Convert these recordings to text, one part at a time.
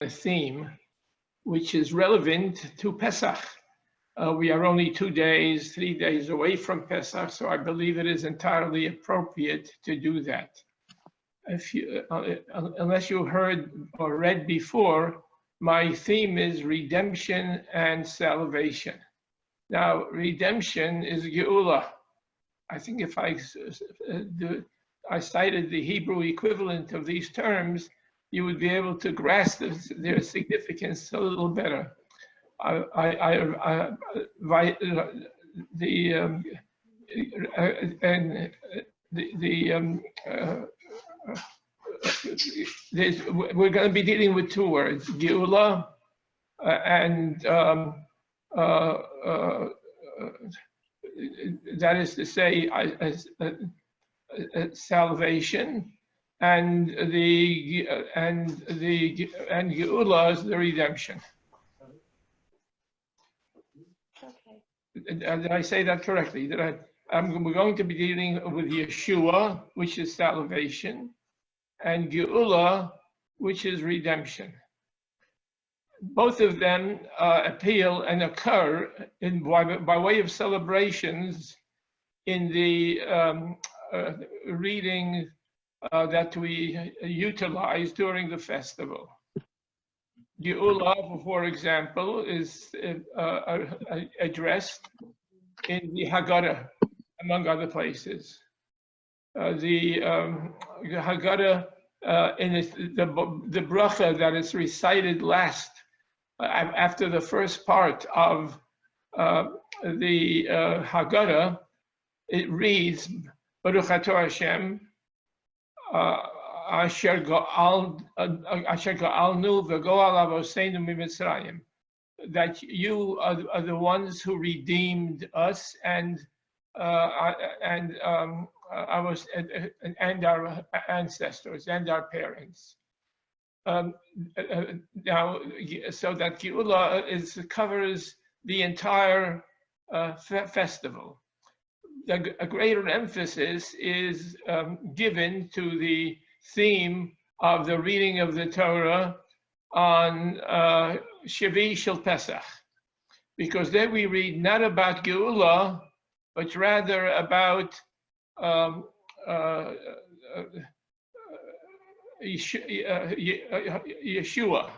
theme which is relevant to Pesach. We are only 3 days away from Pesach, so I believe it is entirely appropriate to do that. If you, unless you heard or read before, my theme is redemption and salvation. Now, redemption is Geula. I think if I cited the Hebrew equivalent of these terms, you would be able to grasp their significance a little better. We're going to be dealing with two words, Geula and that is to say salvation, and Geula is the redemption. Okay. Did I say that correctly? We're going to be dealing with Yeshua, which is salvation, and Geula, which is redemption. Both of them appeal and occur by way of celebrations in the reading that we utilize during the festival. Geula, for example, is addressed in the Haggadah, among other places. The Haggadah, in the bracha that is recited last, after the first part of the Haggadah, it reads, Baruch atah Hashem, Asher ga'alnu v'go'al avoseinu mimitzrayim, that you are the ones who redeemed us and our ancestors and our parents. Now, so that Geula covers the entire festival. A greater emphasis is given to the theme of the reading of the Torah on Shavi Shel Pesach, because there we read not about Geula, but rather about Yeshua.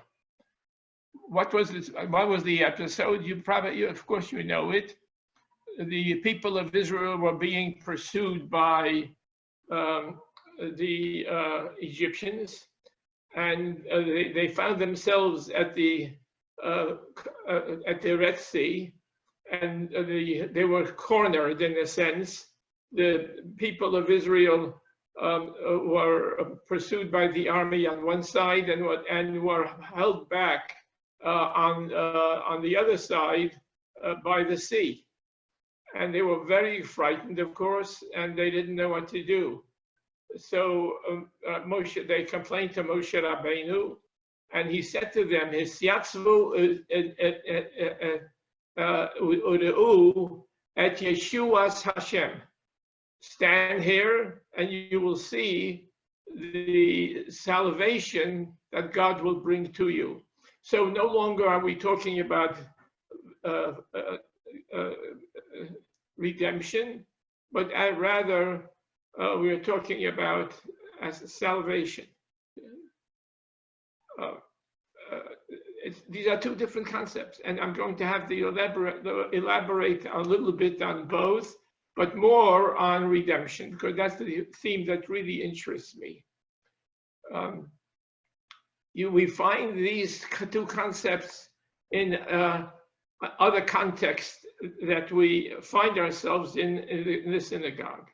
What was the episode? Of course you know it. The people of Israel were being pursued by the Egyptians, and they found themselves at the Red Sea, and they were cornered in a sense. The people of Israel were pursued by the army on one side and were held back on the other side by the sea. And they were very frightened, of course, and they didn't know what to do. So they complained to Moshe Rabbeinu, and he said to them, "Hisyatzvu ureu et Yeshuas Hashem." Stand here, and you will see the salvation that God will bring to you. So no longer are we talking about redemption, but rather we are talking about as salvation. These are two different concepts, and I'm going to have to elaborate a little bit on both, but more on redemption, because that's the theme that really interests me. We find these two concepts in other contexts that we find ourselves in the synagogue.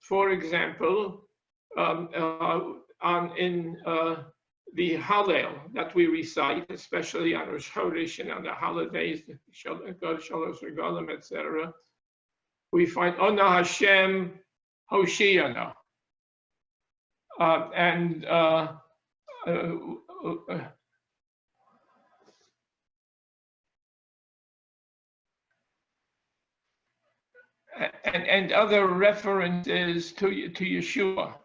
For example, in the Hallel that we recite, especially on Rosh Chodesh and on the holidays, Shalosh Regalim, etc., we find Ona Hashem Hoshiana, and other references to Yeshua.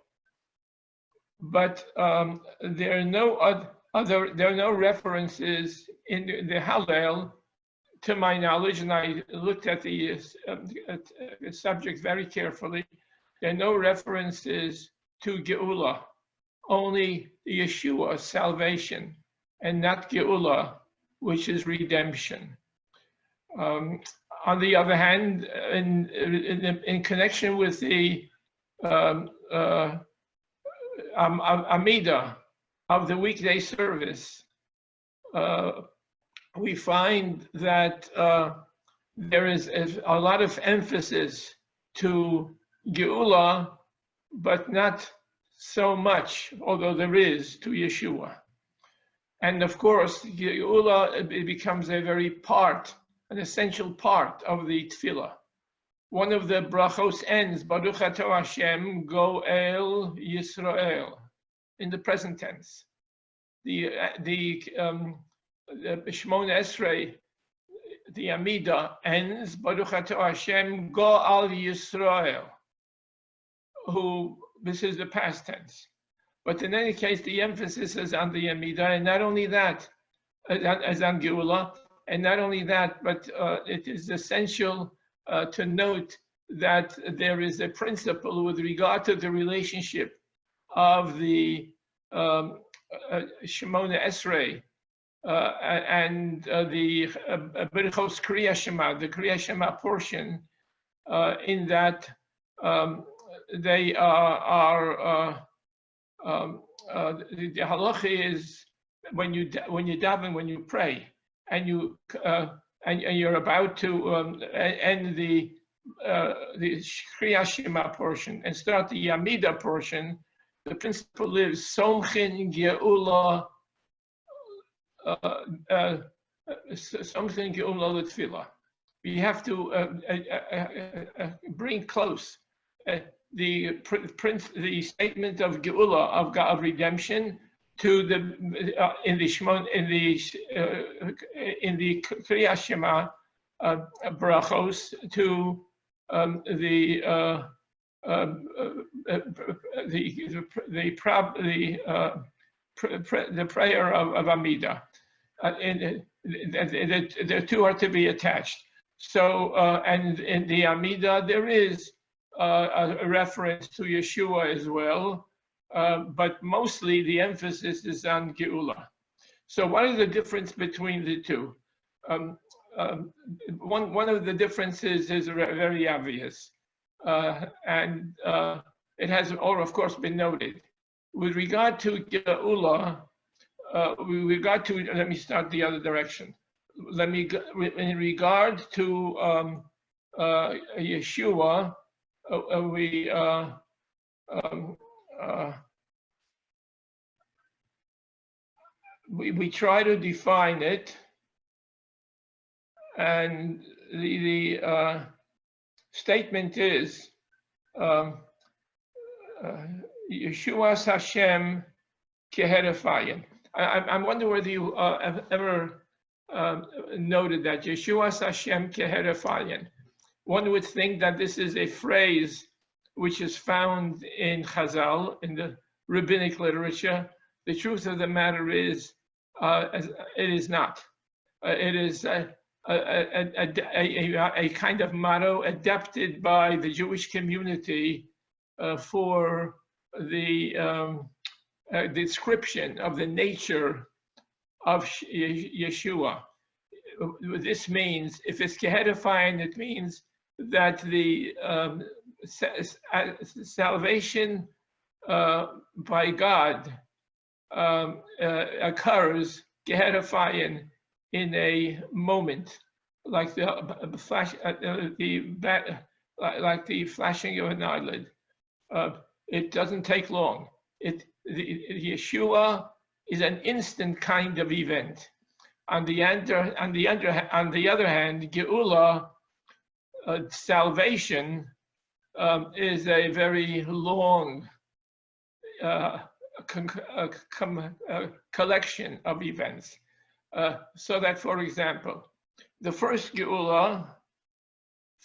But there are no other, There are no references in the Hallel, to my knowledge, and I looked at the subject very carefully. There are no references to Geula, only Yeshua, salvation, and not Geula, which is redemption. On the other hand, in connection with the Amida of the weekday service, we find that there is a lot of emphasis to Geula, but not so much, although there is, to Yeshua. And of course, Geula, it becomes a very an essential part of the tefillah. One of the brachos ends, Baruch atah Hashem Goel Yisrael, in the present tense. The Shemona Esrei, the Amida, ends, Baruch atah Hashem Goal Yisrael, who, this is the past tense. But in any case, the emphasis is on the Amida, and not only that, as on Geula, and not only that, but it is essential to note that there is a principle with regard to the relationship of the Shemona Esrei and the Berchos Kriya Shema, the Kriya Shema portion, in that they are the halacha is when you daven, when you pray, and you're about to end the Kriya Shema portion and start the Yamida portion, the principle is Somchin Geula, Somchin Geula L'Tfilah. We have to bring close the statement of Geula, of redemption, to the in the Kriya Shema brachos, to the prayer of Amida. The two are to be attached. So, and in the Amida, there is a reference to Yeshua as well, but mostly the emphasis is on Geula. So what is the difference between the two? One of the differences is very obvious, and it has, of course, been noted. With regard to Geula, with regard to, let me start the other direction. In regard to Yeshua, we try to define it, and the statement is Yeshuas Hashem Keherefayim. I wonder whether you have ever noted that Yeshuas Hashem Keherefayim. One would think that this is a phrase which is found in Chazal, in the rabbinic literature. The truth of the matter is, it is not. It is a kind of motto adapted by the Jewish community for the description of the nature of Yeshua. This means, if it's Keherefayim, it means that the salvation by God occurs, Keherefayim, in a moment, like the flash, like the flashing of an eyelid. It doesn't take long. Yeshua is an instant kind of event. On the other hand, Geula, salvation, is a very long collection of events. So that, for example, the first Geula,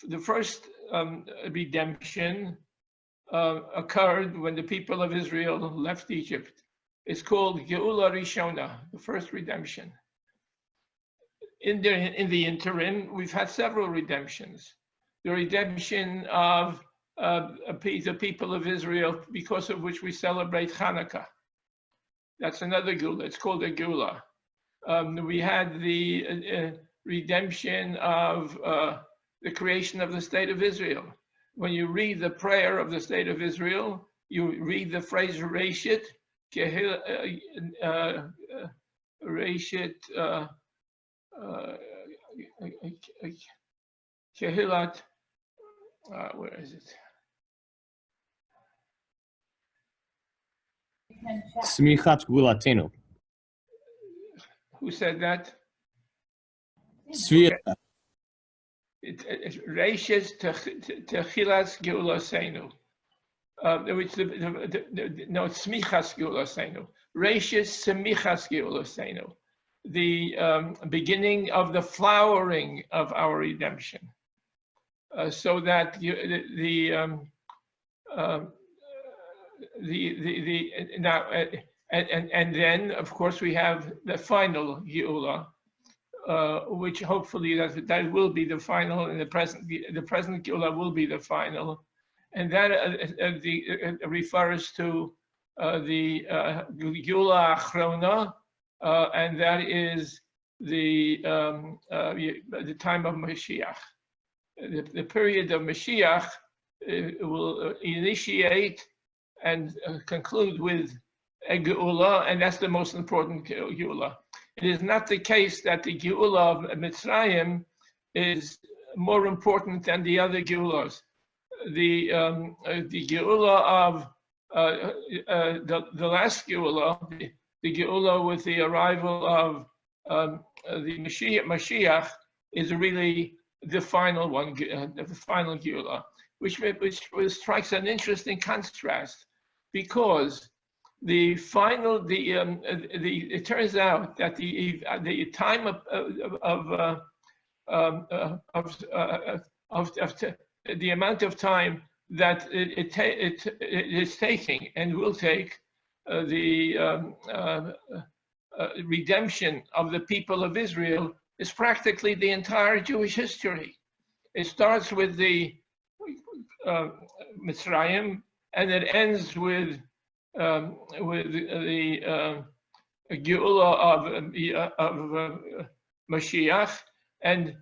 the first redemption occurred when the people of Israel left Egypt. is called Geula Rishona, the first redemption. In the interim, we've had several redemptions. The redemption of the people of Israel, because of which we celebrate Hanukkah. That's another Geula. It's called a Geula. We had the redemption of the creation of the state of Israel. When you read the prayer of the state of Israel, you read the phrase Reshit, Reshit, Kehilat, where is it? Smichat Gulatenu. Who said that? Svira. Reshit Techilas Geulasenu. Which no, it's Smichas Geulasenu. Reshit Semichas Geulasenu. The beginning of the flowering of our redemption, so that now and then of course we have the final Geula, which hopefully that will be the final, and the present Geula will be the final, and that refers to the Geula Achrona. And that is the time of Mashiach. The period of Mashiach will initiate and conclude with a Geula, and that's the most important Geula. It is not the case that the Geula of Mitzrayim is more important than the other Geulas. The Geula of the last Geula, the Geula with the arrival of the Mashiach is really the final one, the final Geula, which strikes an interesting contrast, because it turns out that the time of the amount of time that it is taking and will take the redemption of the people of Israel is practically the entire Jewish history. It starts with the Mitzrayim, and it ends with the Geula of Mashiach, and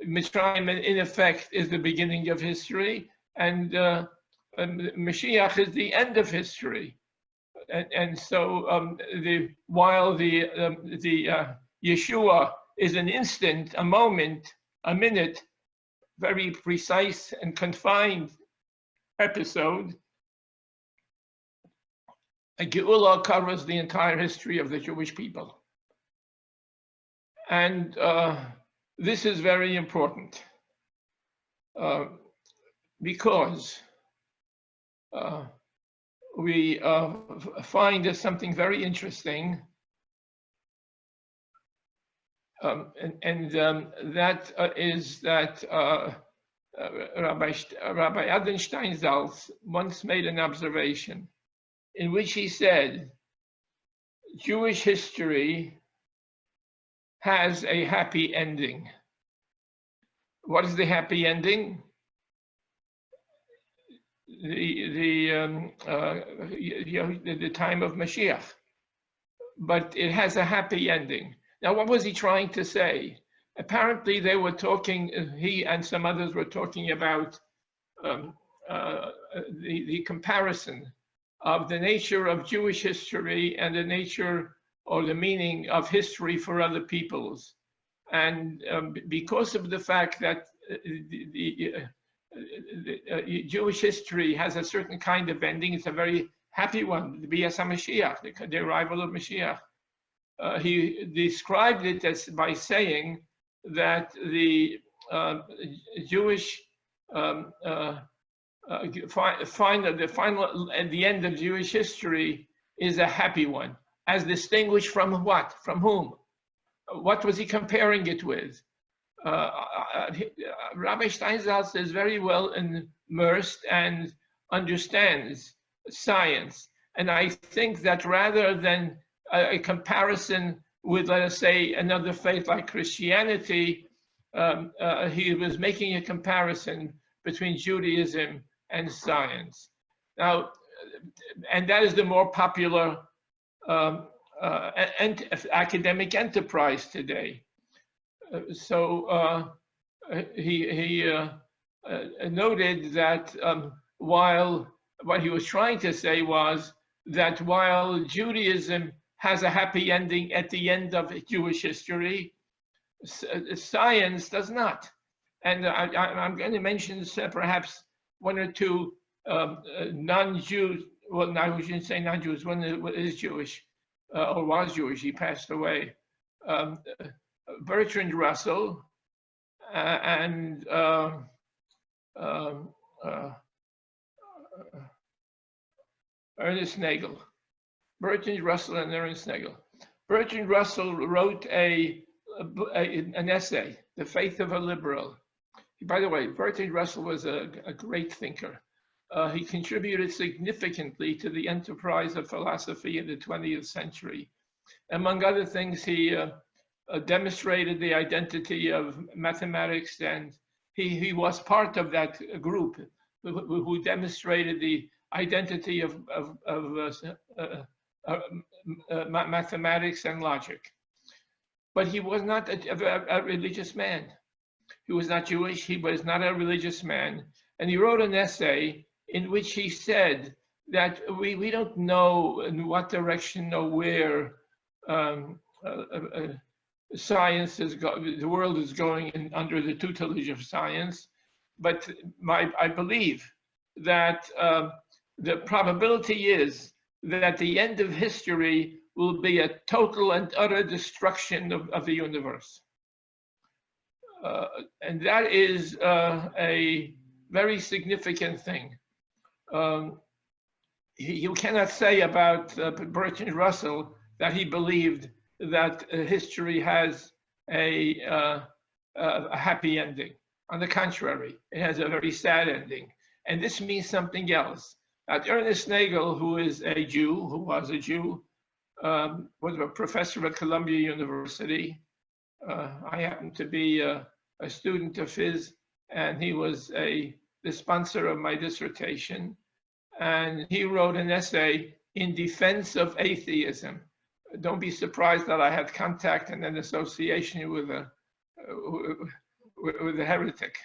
Mitzrayim in effect is the beginning of history, and Mashiach is the end of history. And so while the Yeshua is an instant, a moment, a minute, very precise and confined episode, a Geula covers the entire history of the Jewish people. And this is very important because we find something very interesting, that is that Rabbi Adenstein Zalz once made an observation in which he said, Jewish history has a happy ending. What is the happy ending? The time of Mashiach, but it has a happy ending. Now, what was he trying to say? Apparently, they were talking. He and some others were talking about the comparison of the nature of Jewish history and the nature or the meaning of history for other peoples, and because of the fact that the Jewish history has a certain kind of ending. It's a very happy one, the Bias HaMashiach, the arrival of Mashiach. He described it as by saying that the Jewish the end of Jewish history is a happy one, as distinguished from what? From whom? What was he comparing it with? Rabbi Steinsaltz is very well immersed and understands science, And I think that rather than a comparison with, let us say, another faith like Christianity, he was making a comparison between Judaism and science. Now, and that is the more popular academic enterprise today. So he noted that while what he was trying to say was that while Judaism has a happy ending at the end of Jewish history, science does not. And I'm going to mention perhaps one or two non-Jews, well, no, we shouldn't say non-Jews, one is Jewish, or was Jewish, he passed away. Bertrand Russell and Ernest Nagel. Bertrand Russell and Ernest Nagel. Bertrand Russell wrote an essay, The Faith of a Liberal. By the way, Bertrand Russell was a great thinker. He contributed significantly to the enterprise of philosophy in the 20th century. Among other things, he demonstrated the identity of mathematics, and he was part of that group who demonstrated the identity of mathematics and logic. But he was not a religious man. He was not Jewish, he was not a religious man. And he wrote an essay in which he said that we don't know in what direction or where science is the world is going under the tutelage of science, but I believe that the probability is that the end of history will be a total and utter destruction of the universe. And that is a very significant thing. You cannot say about Bertrand Russell that he believed that history has a happy ending. On the contrary, it has a very sad ending. And this means something else. Ernest Nagel, who was a Jew, was a professor at Columbia University. I happened to be a student of his, and he was the sponsor of my dissertation. And he wrote an essay in defense of atheism. Don't be surprised that I had contact and an association with a heretic.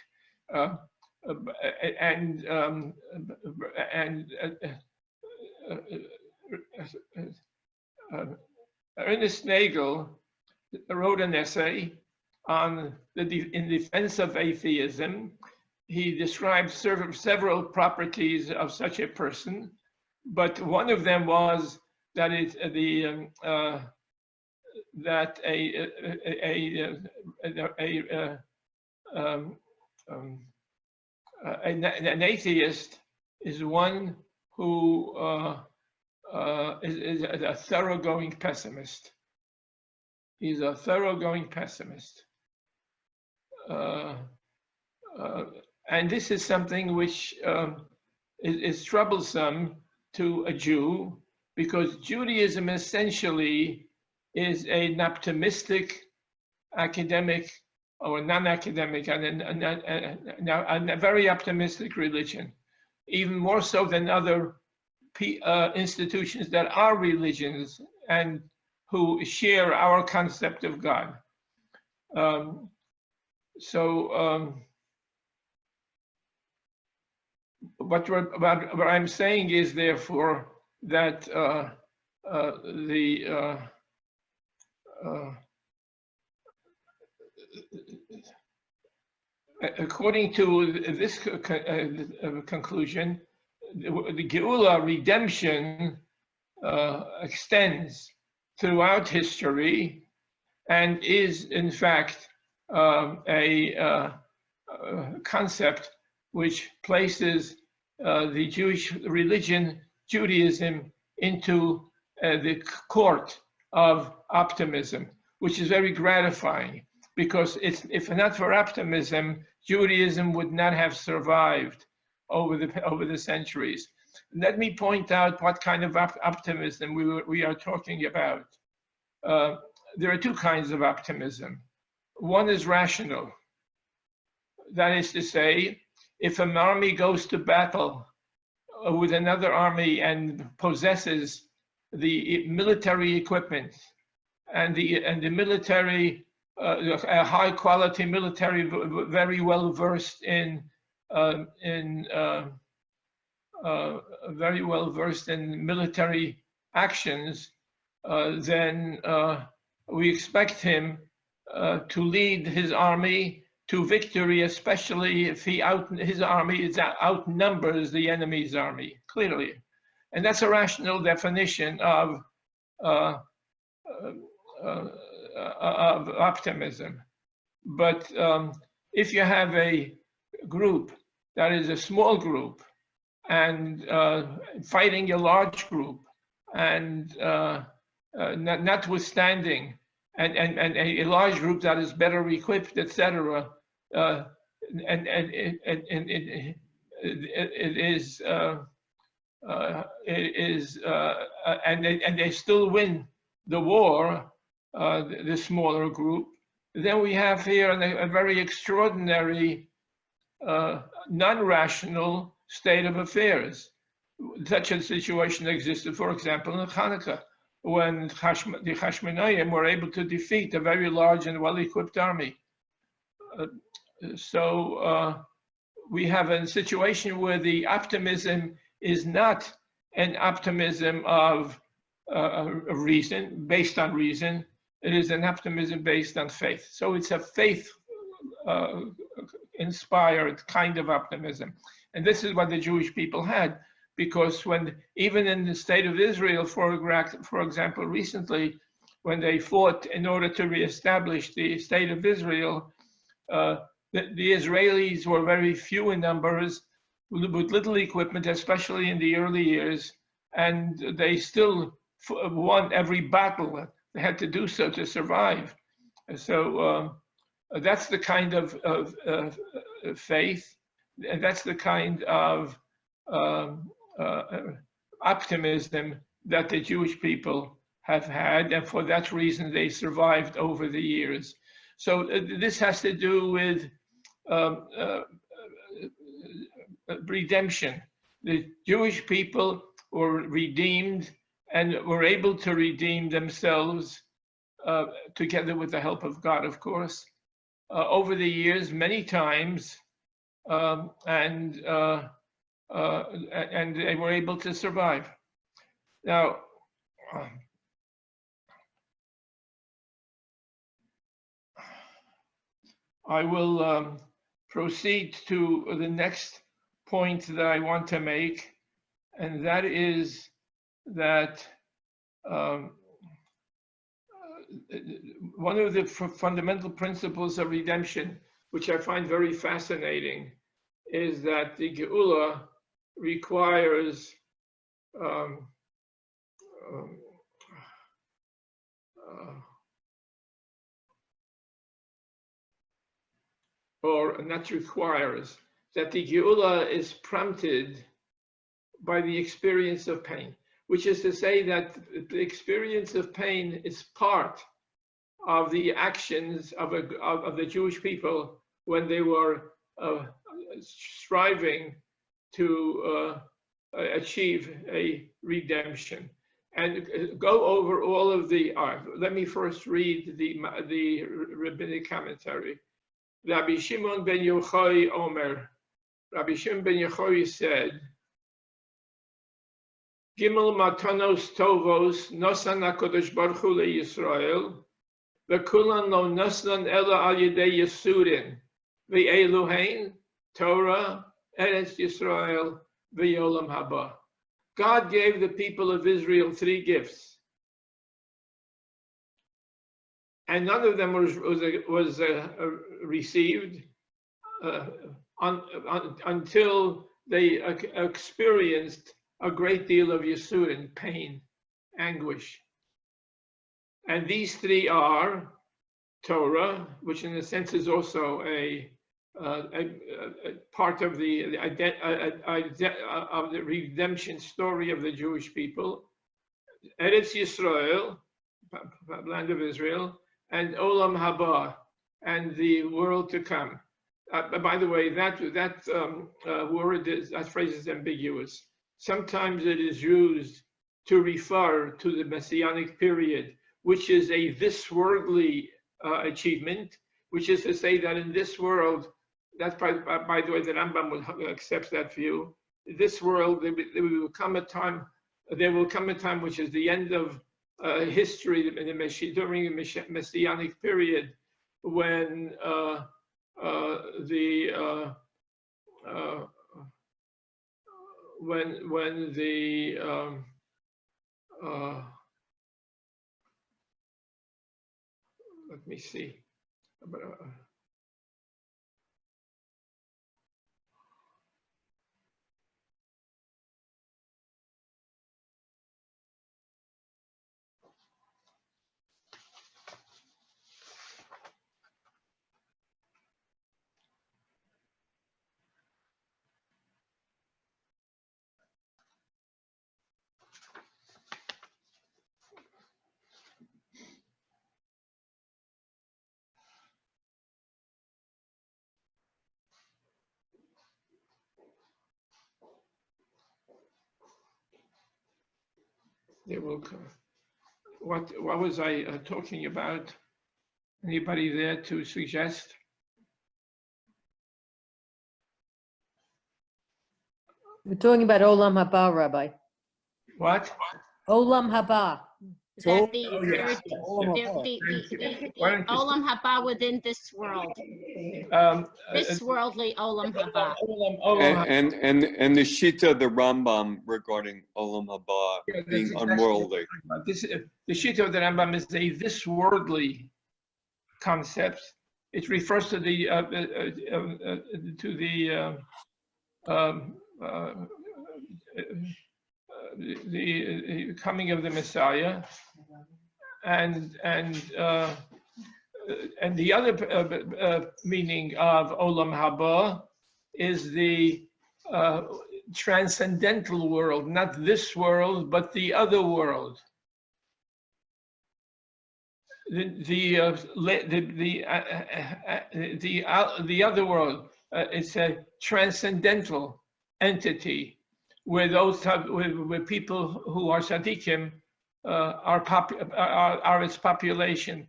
Ernest Nagel wrote an essay on in defense of atheism. He described several properties of such a person, but one of them was that an atheist is one who is a thoroughgoing pessimist. He's a thoroughgoing pessimist. And this is something which is troublesome to a Jew, because Judaism essentially is an optimistic academic or non-academic and a very optimistic religion, even more so than other institutions that are religions and who share our concept of God. What I'm saying is, therefore, that according to this conclusion, the Geula, redemption, extends throughout history and is, in fact, a concept which places the Jewish religion, Judaism, into the court of optimism, which is very gratifying, because if not for optimism, Judaism would not have survived over the centuries. Let me point out what kind of optimism we are talking about. There are two kinds of optimism. One is rational. That is to say, if an army goes to battle with another army and possesses the military equipment and the military, a high quality military, very well versed in military actions, then we expect him to lead his army to victory, especially if his army outnumbers the enemy's army, clearly. And that's a rational definition of optimism. But if you have a group that is a small group and fighting a large group, and notwithstanding, and a large group that is better equipped, etc., and they still win the war, the smaller group, then we have here a very extraordinary, non-rational state of affairs. Such a situation existed, for example, in Hanukkah, when the Hashmonaim were able to defeat a very large and well-equipped army. So we have a situation where the optimism is not an optimism of reason, based on reason. It is an optimism based on faith. So it's a faith-inspired kind of optimism. And this is what the Jewish people had, because when, even in the state of Israel, for example, recently, when they fought in order to reestablish the state of Israel, the Israelis were very few in numbers, with little equipment, especially in the early years, and they still won every battle. They had to do so to survive. So that's the kind of faith, and that's the kind of optimism that the Jewish people have had, and for that reason they survived over the years. So this has to do with redemption. The Jewish people were redeemed and were able to redeem themselves together with the help of God, of course, over the years many times, and they were able to survive. Now, I will proceed to the next point that I want to make, and that is that one of the fundamental principles of redemption, which I find very fascinating, is that the Geula requires or not requires, that the Geula is prompted by the experience of pain, which is to say that the experience of pain is part of the actions of the Jewish people when they were striving to achieve a redemption. And go over all of the, let me first read the Rabbinic Commentary. Rabbi Shimon ben Yochai Omer, Rabbi Shimon ben Yochai said, Gimel matanos tovos nosan HaKadosh Baruch Hu leYisrael, v'kulan lo nosan ela al yedei Yisurin, v'elu hein, Torah, Eretz Yisrael, v'yolam haba. God gave the people of Israel 3 gifts, and none of them was received until they experienced a great deal of yisurin, pain, anguish. And these 3 are Torah, which in a sense is also a part of the redemption story of the Jewish people. Eretz Yisrael, land of Israel, and Olam Haba, and the world to come. By the way, that phrase is ambiguous. Sometimes it is used to refer to the Messianic period, which is a this-worldly achievement, which is to say that in this world, that's by the way, the Rambam accepts that view. This world, there will come a time which is the end of history during the Messianic period, when let me see. They will come. What was I talking about? Anybody there to suggest? We're talking about Olam Haba, Rabbi. What? Olam Haba. Is that the Oh, yes. third, Olam Haba. the Why don't you- Olam Haba within this world, this worldly Olam Haba. And the Shita of the Rambam regarding Olam Haba being unworldly. The Shita of the Rambam is a this-worldly concept. It refers to the coming of the Messiah, and the other meaning of Olam Haba is the transcendental world, not this world, but the other world. The other world, it's a transcendental entity where where people who are tzaddikim are its population.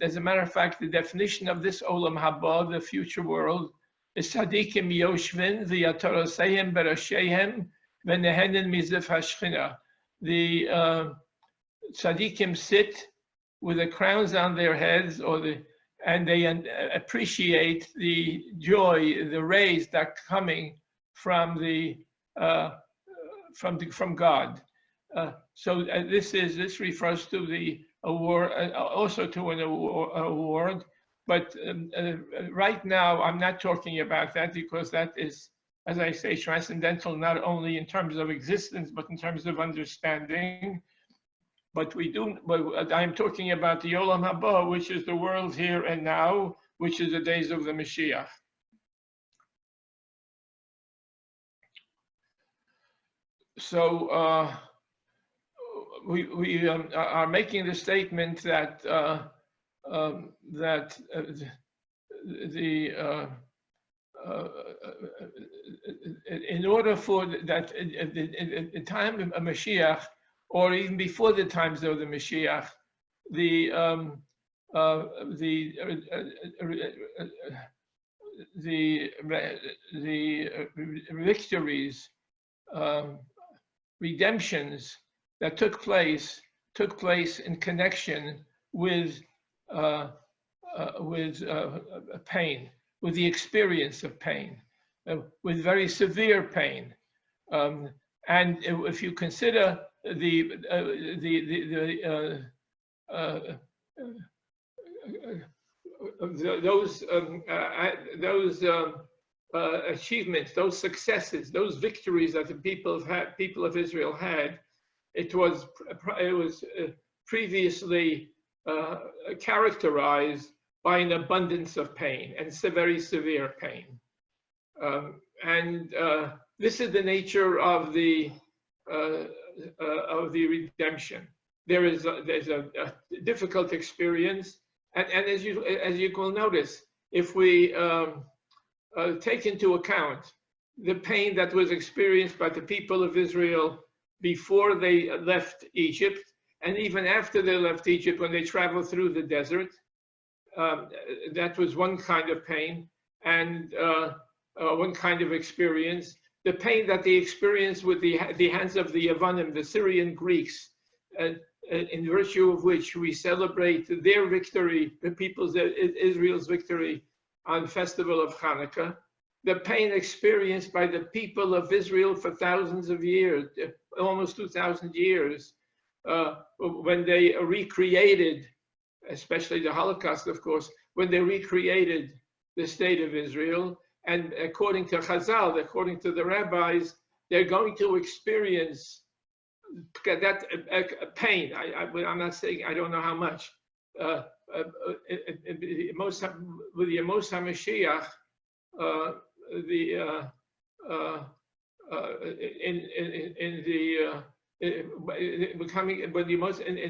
As a matter of fact, the definition of this Olam Haba, the future world, is tzaddikim yoshvin v'yatorosehem berashehem v'nehenen mizef hashchina. The tzaddikim sit with the crowns on their heads, and they appreciate the joy, the rays that are coming from from God. So this refers to the award, also to an award. But right now, I'm not talking about that, because that is, as I say, transcendental, not only in terms of existence, but in terms of understanding. But I'm talking about the Olam Haba, which is the world here and now, which is the days of the Mashiach. So we are making the statement that in order for that, at the time of Mashiach, or even before the times of the Mashiach, the victories, redemptions that took place in connection with pain, with the experience of pain, with very severe pain. And if you consider those achievements, those successes, those victories that the people of Israel had, it was previously characterized by an abundance of pain, and very severe pain. This is the nature of the redemption. There's a difficult experience, and as you will notice, if we take into account the pain that was experienced by the people of Israel before they left Egypt, and even after they left Egypt when they traveled through the desert, that was one kind of pain and one kind of experience. The pain that they experienced with the hands of the Yavanim, the Syrian Greeks, in virtue of which we celebrate their victory, the people's Israel's victory on Festival of Hanukkah. The pain experienced by the people of Israel for thousands of years, almost 2,000 years, when they recreated, especially the Holocaust, of course, when they recreated the state of Israel. And according to Chazal, according to the rabbis, they're going to experience that pain. I'm not saying, I don't know how much. With the Yemos HaMashiach, in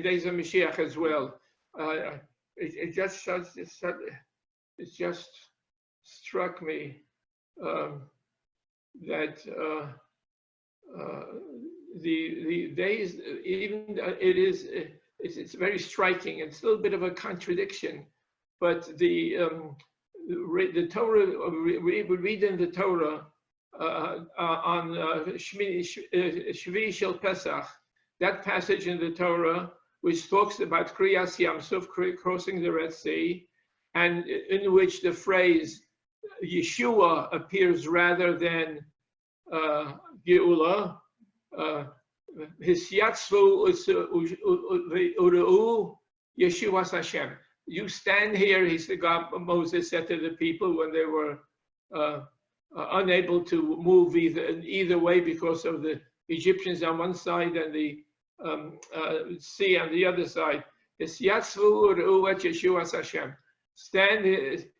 days of Mashiach as well. It just struck me that the days, even it's very striking. It's a little bit of a contradiction, but the Torah, we read in the Torah on Shvi Shel Pesach, that passage in the Torah which talks about Kriyas Yam Suf, crossing the Red Sea, and in which the phrase Yeshua appears rather than Geula. Hisyatzvu ureu Yeshua Hashem. You stand here, Moses said to the people when they were unable to move either way because of the Egyptians on one side and the sea on the other side. Hisyatzvu ureu et Yeshua Hashem.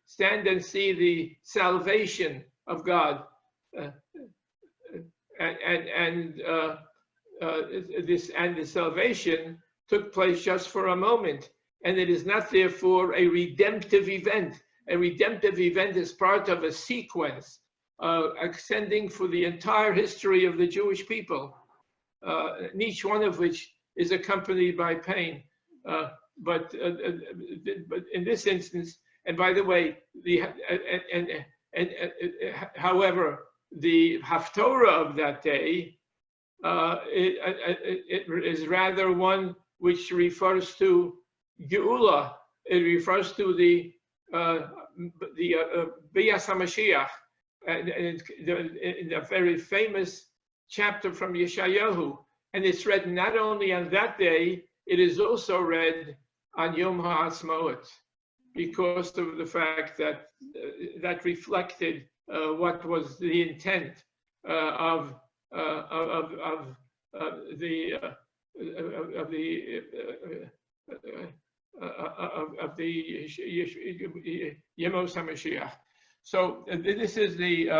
Stand and see the salvation of God. The salvation took place just for a moment, and it is not therefore a redemptive event. A redemptive event is part of a sequence extending for the entire history of the Jewish people, and each one of which is accompanied by pain. But in this instance, and by the way, however, the Haftorah of that day it is rather one which refers to Geula. It refers to the Bias HaMashiach, and in a very famous chapter from Yeshayahu. And it's read not only on that day, it is also read on Yom HaAtzmaut, because of the fact that that reflected what was the intent of the Yemos HaMashiach. So this is the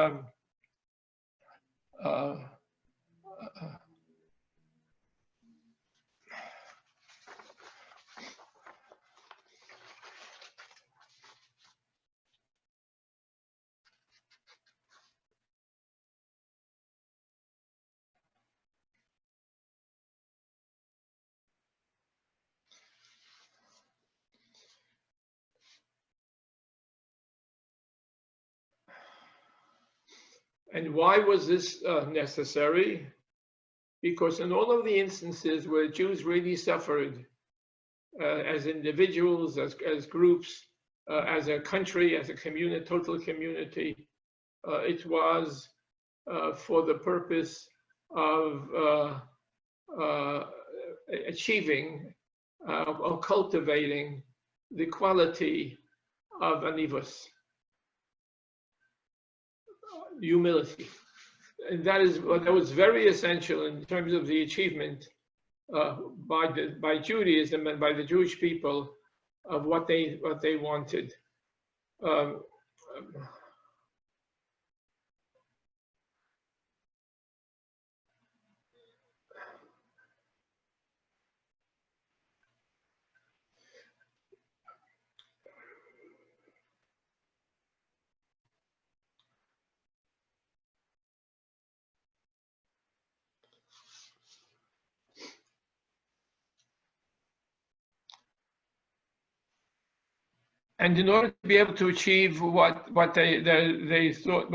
and why was this necessary? Because in all of the instances where Jews really suffered, as individuals, as groups, as a country, as a community, total community, it was for the purpose of achieving or cultivating the quality of anivus, humility. And that was very essential in terms of the achievement by Judaism and by the Jewish people of what they wanted. Um, And in order to be able to achieve what they thought,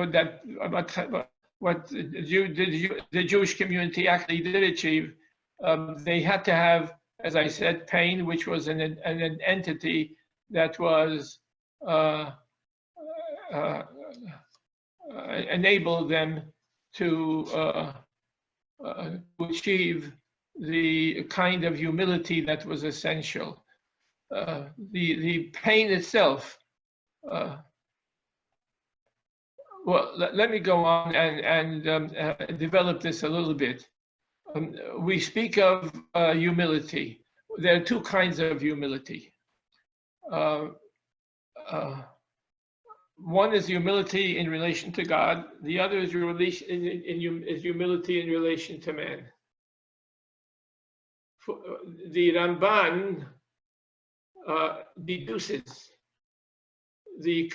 what the Jewish community actually did achieve, they had to have, as I said, pain, which was an entity that was enabled them to achieve the kind of humility that was essential. The pain itself. Well, let me go on and develop this a little bit. We speak of humility. There are two kinds of humility. One is humility in relation to God. The other is humility in relation to man. The Ramban deduces the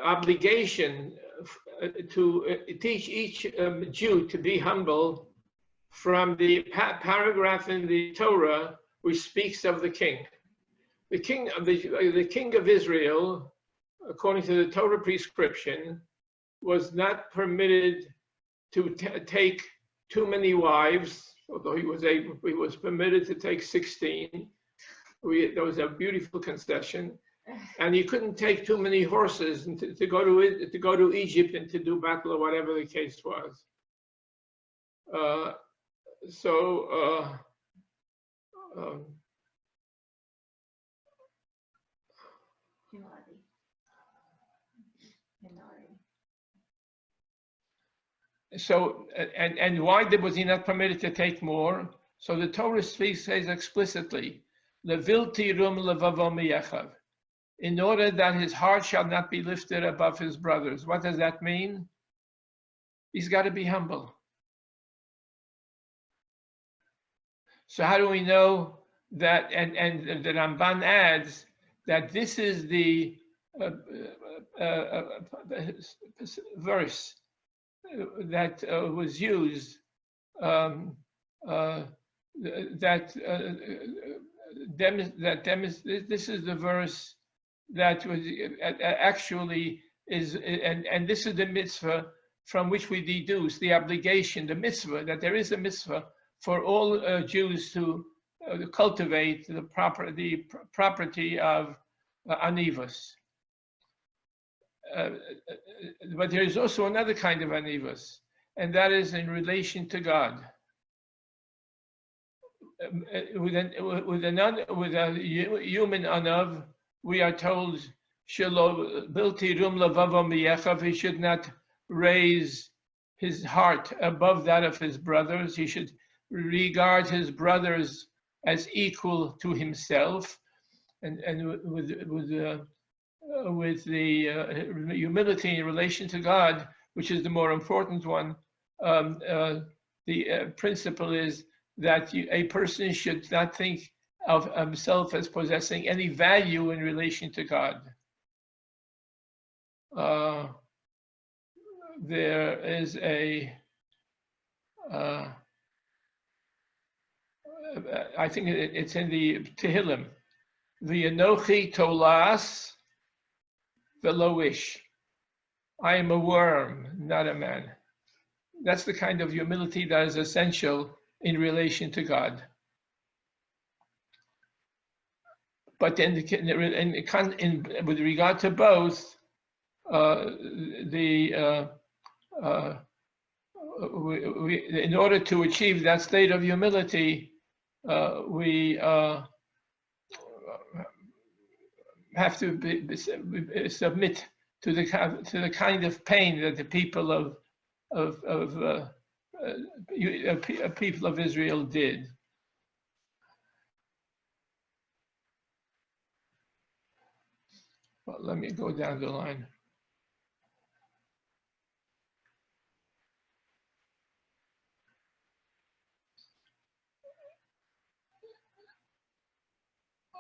obligation to teach each Jew to be humble from the paragraph in the Torah which speaks of the king. The king of Israel, according to the Torah prescription, was not permitted to take too many wives, although he was permitted to take 16. There was a beautiful concession, and he couldn't take too many horses and to go to Egypt and to do battle or whatever the case was. And why was he not permitted to take more? So the Torah says explicitly, "Levilti rum levavo miyechav," in order that his heart shall not be lifted above his brothers. What does that mean? He's got to be humble. So how do we know that? And the Ramban adds that this is the verse that was used this is the verse that was actually is, and this is the mitzvah from which we deduce the obligation, the mitzvah, that there is a mitzvah for all Jews to cultivate the property of anivus. But there is also another kind of anivus, and that is in relation to God. With a human anav, we are told, "Shelo bilti rum levavo miyechav," he should not raise his heart above that of his brothers. He should regard his brothers as equal to himself, and with the humility in relation to God, which is the more important one. The principle is that a person should not think of himself as possessing any value in relation to God. There is I think it's in the Tehillim, "V'anochi tolas v'lo ish." I am a worm, not a man. That's the kind of humility that is essential in relation to God. But then with regard to both, in order to achieve that state of humility, we have to submit to the kind of pain that the people of Israel did. Well, let me go down the line.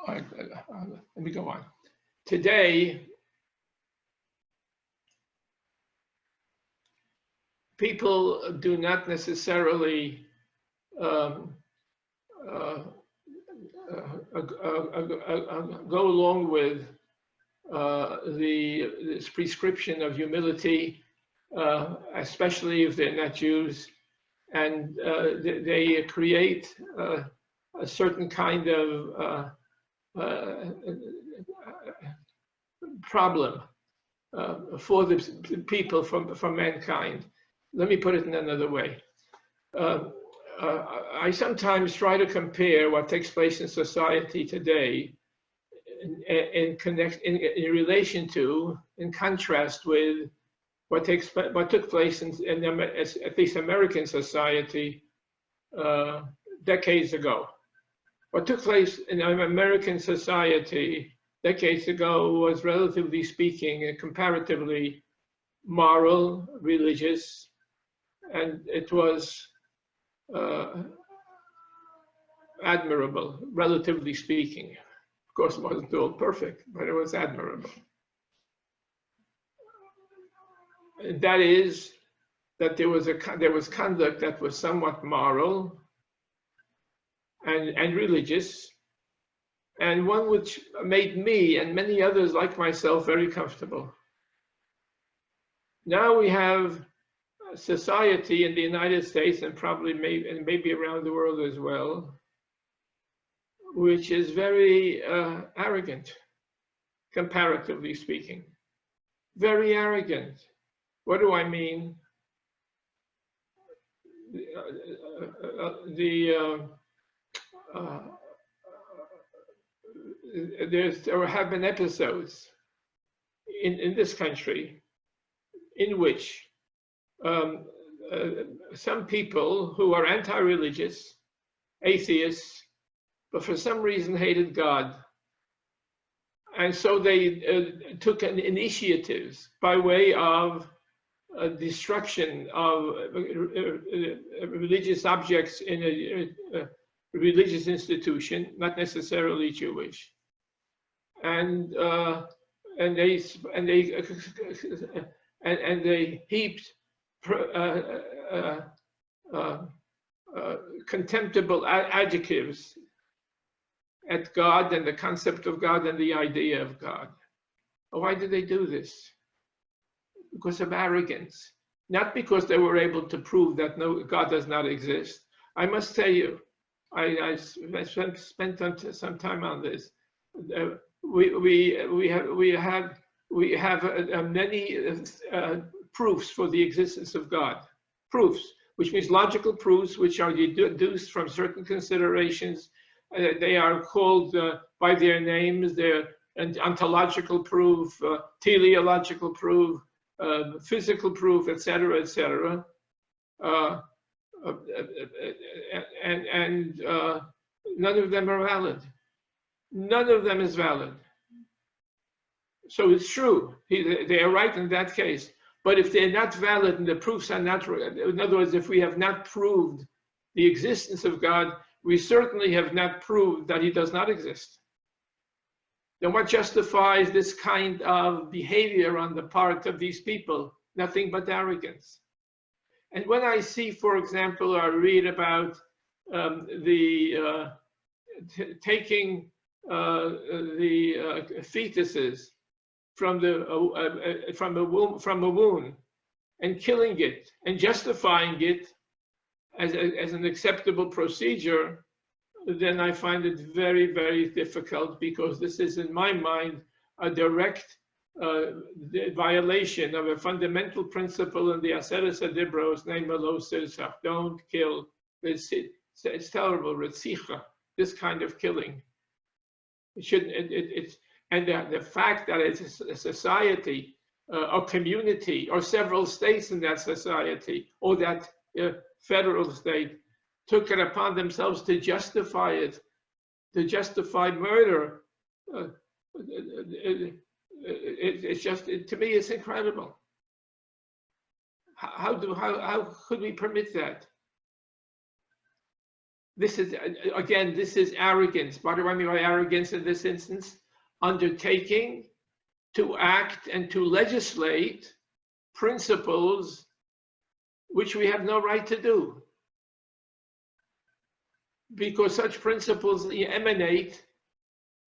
All right, let me go on. Today, people do not necessarily go along with this prescription of humility, especially if they're not Jews, and they create a certain kind of problem for the people, for mankind. Let me put it in another way. I sometimes try to compare what takes place in society today in relation to, in contrast with what took place in at least American society decades ago. What took place in American society decades ago was, relatively speaking, comparatively moral, religious, and it was admirable, relatively speaking. Of course, it wasn't all perfect, but it was admirable. That is, that there was conduct that was somewhat moral and religious, and one which made me and many others like myself very comfortable. Now we have a society in the United States, and probably maybe around the world as well, which is very arrogant, comparatively speaking. Very arrogant. What do I mean? There have been episodes in this country in which some people who are anti-religious, atheists, but for some reason hated God. And so they took initiatives by way of destruction of religious objects in a religious institution, not necessarily Jewish, and they heaped contemptible adjectives at God and the concept of God and the idea of God. Why did they do this? Because of arrogance, not because they were able to prove that no, God does not exist. I must tell you, I spent some time on this. We have many proofs for the existence of God. Proofs, which means logical proofs, which are deduced from certain considerations. They are called by their names. They're an ontological proof, teleological proof, physical proof, etc., etc. And none of them are valid. None of them is valid. So it's true, they are right in that case. But if they're not valid and the proofs are not, in other words, if we have not proved the existence of God, we certainly have not proved that he does not exist. Then what justifies this kind of behavior on the part of these people? Nothing but arrogance. And when I see, for example, or read about taking the fetuses from a womb and killing it and justifying it as an acceptable procedure, then I find it very, very difficult, because this is, in my mind, a direct violation of a fundamental principle in the Aseret HaDibros, named Lo Tirsach, don't kill. It's terrible, Retzicha, this kind of killing. It shouldn't. And the fact that it's a society, a community, or several states in that society, or that federal state, took it upon themselves to justify it, to justify murder. It's just, to me, it's incredible. How could we permit that? This is, again, this is arrogance. What do I mean by arrogance in this instance? Undertaking to act and to legislate principles which we have no right to do, because such principles emanate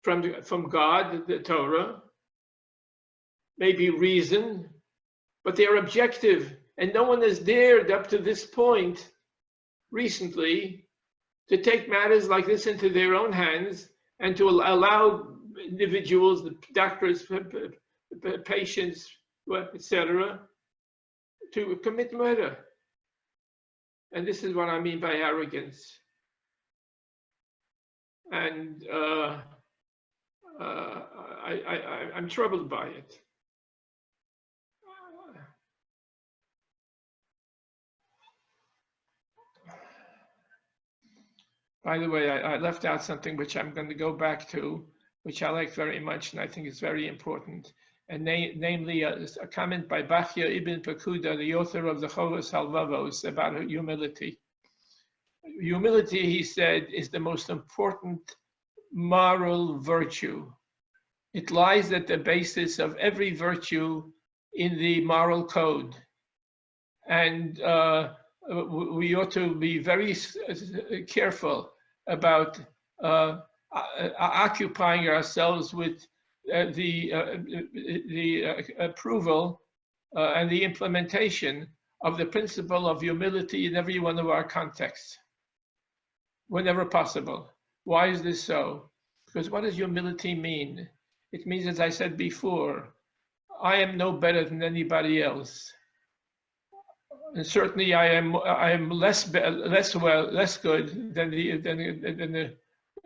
from God, the Torah, maybe reason, but they are objective, and no one has dared up to this point recently to take matters like this into their own hands and to allow individuals, the doctors, patients, etc., to commit murder. And this is what I mean by arrogance. And I'm troubled by it. By the way, I left out something which I'm going to go back to, which I like very much, and I think is very important, and namely a comment by Bachya ibn Pekuda, the author of the Chovos Halvavos, about humility. Humility, he said, is the most important moral virtue. It lies at the basis of every virtue in the moral code. And we ought to be very careful about occupying ourselves with the approval and the implementation of the principle of humility in every one of our contexts, whenever possible. Why is this so? Because what does humility mean? It means, as I said before, I am no better than anybody else. And certainly I am less good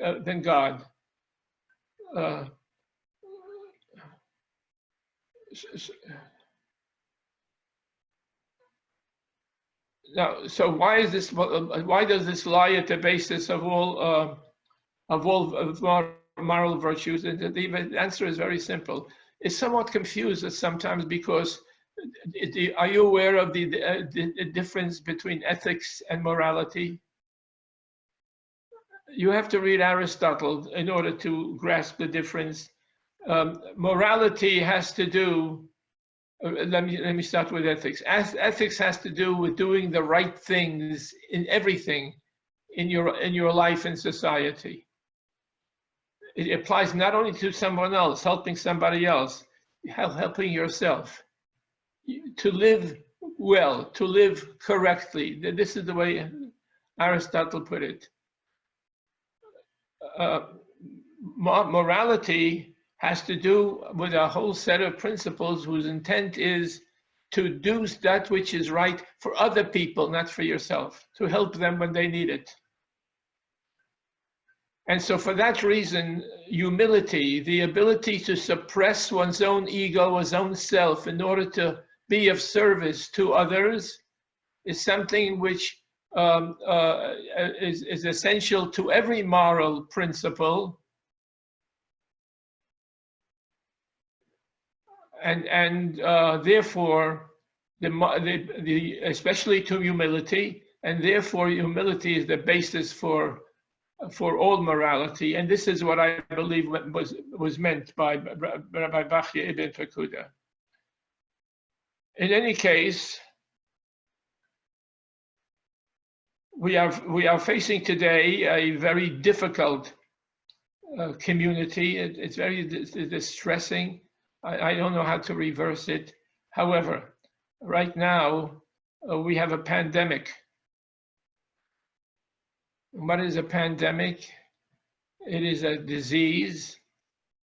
than God. Now, so why is this? Why does this lie at the basis of all moral virtues? And the answer is very simple. It's somewhat confused sometimes because. Are you aware of the difference between ethics and morality? You have to read Aristotle in order to grasp the difference. Morality has to do. Let me start with ethics. Ethics has to do with doing the right things in everything in your life and society. It applies not only to someone else, helping somebody else, helping yourself. To live well, to live correctly. This is the way Aristotle put it. Morality has to do with a whole set of principles whose intent is to do that which is right for other people, not for yourself, to help them when they need it. And so for that reason, humility, the ability to suppress one's own ego, one's own self in order to be of service to others, is something which is essential to every moral principle, and therefore, especially to humility, and therefore humility is the basis for all morality, and this is what I believe was meant by Rabbi Bachya ibn Pekuda. In any case, we are facing today a very difficult community. It's very distressing. I don't know how to reverse it. However, right now we have a pandemic. What is a pandemic? It is a disease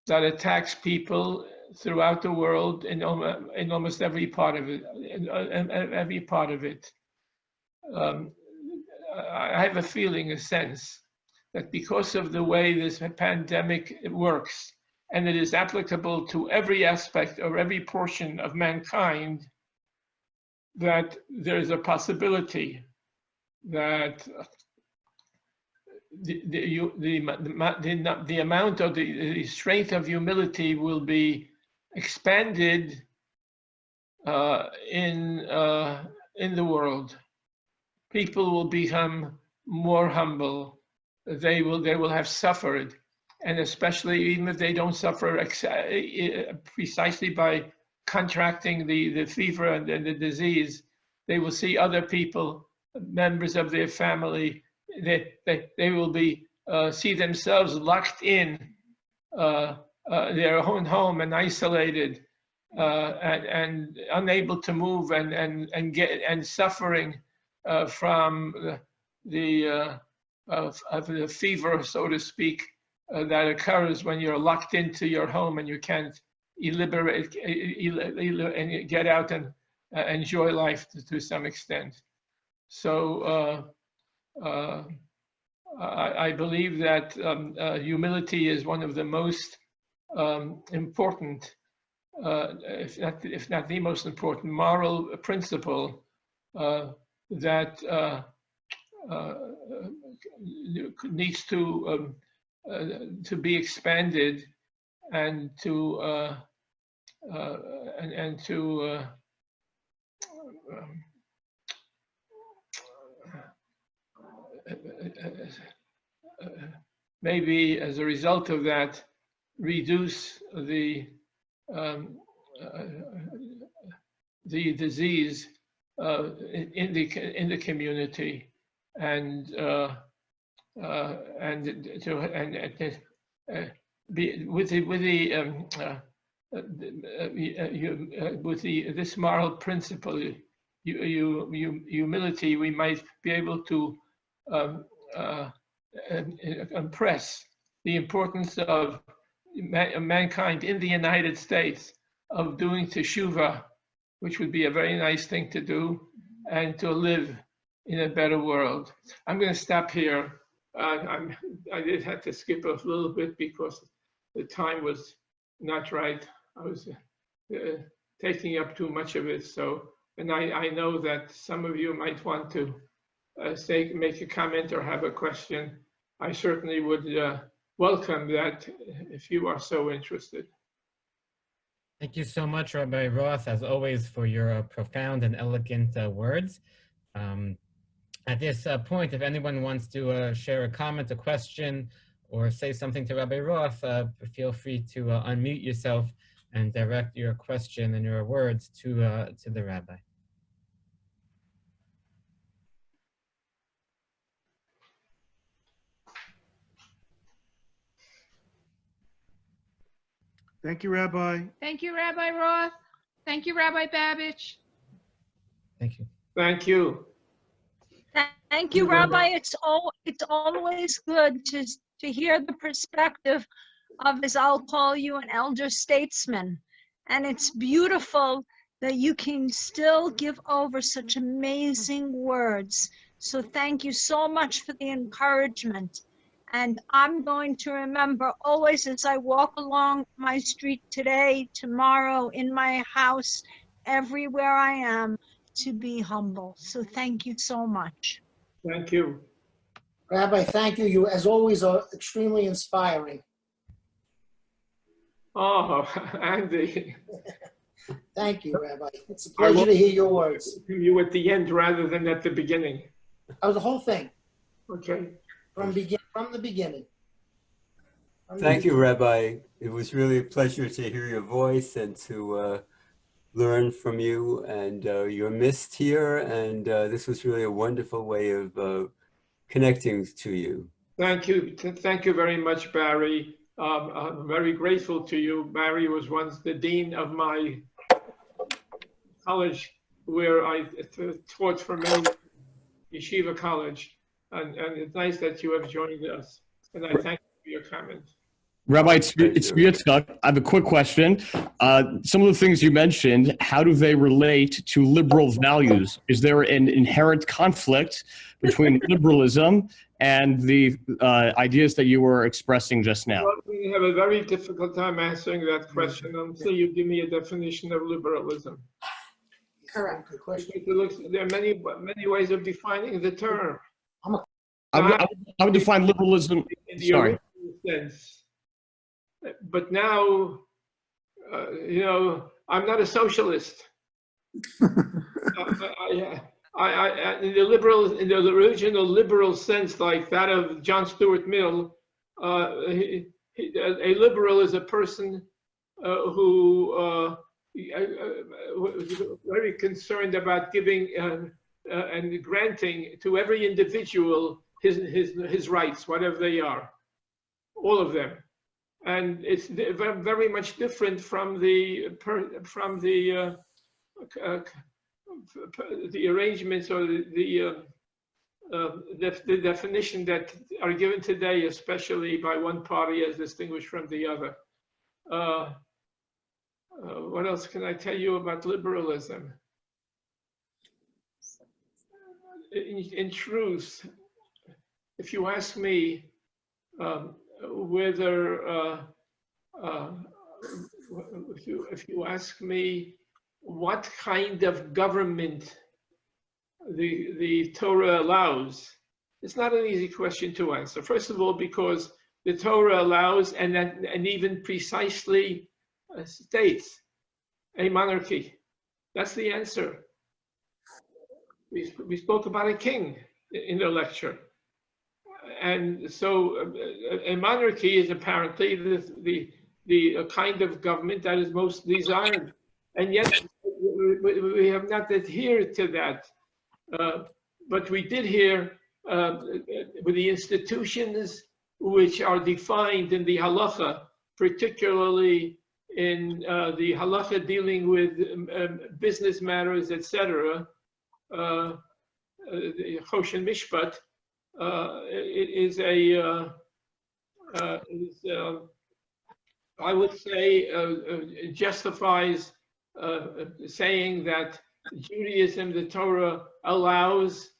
that attacks people throughout the world in almost every part of it. I have a feeling, a sense, that because of the way this pandemic works, and it is applicable to every aspect or every portion of mankind, that there is a possibility that the amount of the strength of humility will be expanded in the world. People will become more humble. They will have suffered, and especially even if they don't suffer precisely by contracting the fever and the disease, they will see other people, members of their family. They will be see themselves locked in their own home and isolated and unable to move and suffering from the fever, so to speak, that occurs when you're locked into your home and you can't liberate and get out and enjoy life to some extent. So I believe that humility is one of the most important, if not the most important, moral principle that needs to be expanded and to maybe as a result of that reduce the disease in the community and be with this moral principle, humility, we might be able to impress the importance of mankind in the United States of doing teshuvah, which would be a very nice thing to do, and to live in a better world. I'm going to stop here. I did have to skip a little bit because the time was not right. I was taking up too much of it. So, and I know that some of you might want to make a comment or have a question. I certainly would welcome that if you are so interested. Thank you so much, Rabbi Roth, as always, for your profound and elegant words. At this point, if anyone wants to share a comment, a question, or say something to Rabbi Roth, feel free to unmute yourself and direct your question and your words to the Rabbi. Thank you, Rabbi. Thank you, Rabbi Roth. Thank you, Rabbi Babbage. Thank you. Thank you. Thank you, Rabbi. It's always good to hear the perspective of, as I'll call you, an elder statesman. And it's beautiful that you can still give over such amazing words. So thank you so much for the encouragement. And I'm going to remember always as I walk along my street today, tomorrow, in my house, everywhere I am, to be humble. So thank you so much. Thank you. Rabbi, thank you. You, as always, are extremely inspiring. Oh, Andy. Thank you, Rabbi. It's a pleasure to hear your words. You at the end rather than at the beginning. Oh, the whole thing. Okay. From the beginning. Thank you, Rabbi. It was really a pleasure to hear your voice and to learn from you, and you're missed here, and this was really a wonderful way of connecting to you. Thank you. Thank you very much, Barry. I'm very grateful to you. Barry was once the dean of my college where I taught for many Yeshiva College. And it's nice that you have joined us. And I thank you for your comments. Rabbi, it's Yitzchak. I have a quick question. Some of the things you mentioned, how do they relate to liberal values? Is there an inherent conflict between liberalism and the ideas that you were expressing just now? Well, we have a very difficult time answering that question until you give me a definition of liberalism. Correct. Good question. There are many ways of defining the term. I would define liberalism. In the original sense. But now you know, I'm not a socialist. In the original liberal sense, like that of John Stuart Mill, a liberal is a person who was very concerned about giving and granting to every individual his rights, whatever they are, all of them. And it's very much different from the arrangements or the definition that are given today, especially by one party as distinguished from the other. What else can I tell you about liberalism? In truth, if you ask me if you ask me what kind of government the Torah allows, it's not an easy question to answer. First of all, because the Torah allows and even precisely states a monarchy. That's the answer. We spoke about a king in the lecture. And so a monarchy is apparently the kind of government that is most desired. And yet we have not adhered to that. But we did hear with the institutions which are defined in the halacha, particularly in the halacha dealing with business matters, etc., the Choshen Mishpat, it is I would say, justifies saying that Judaism, the Torah, allows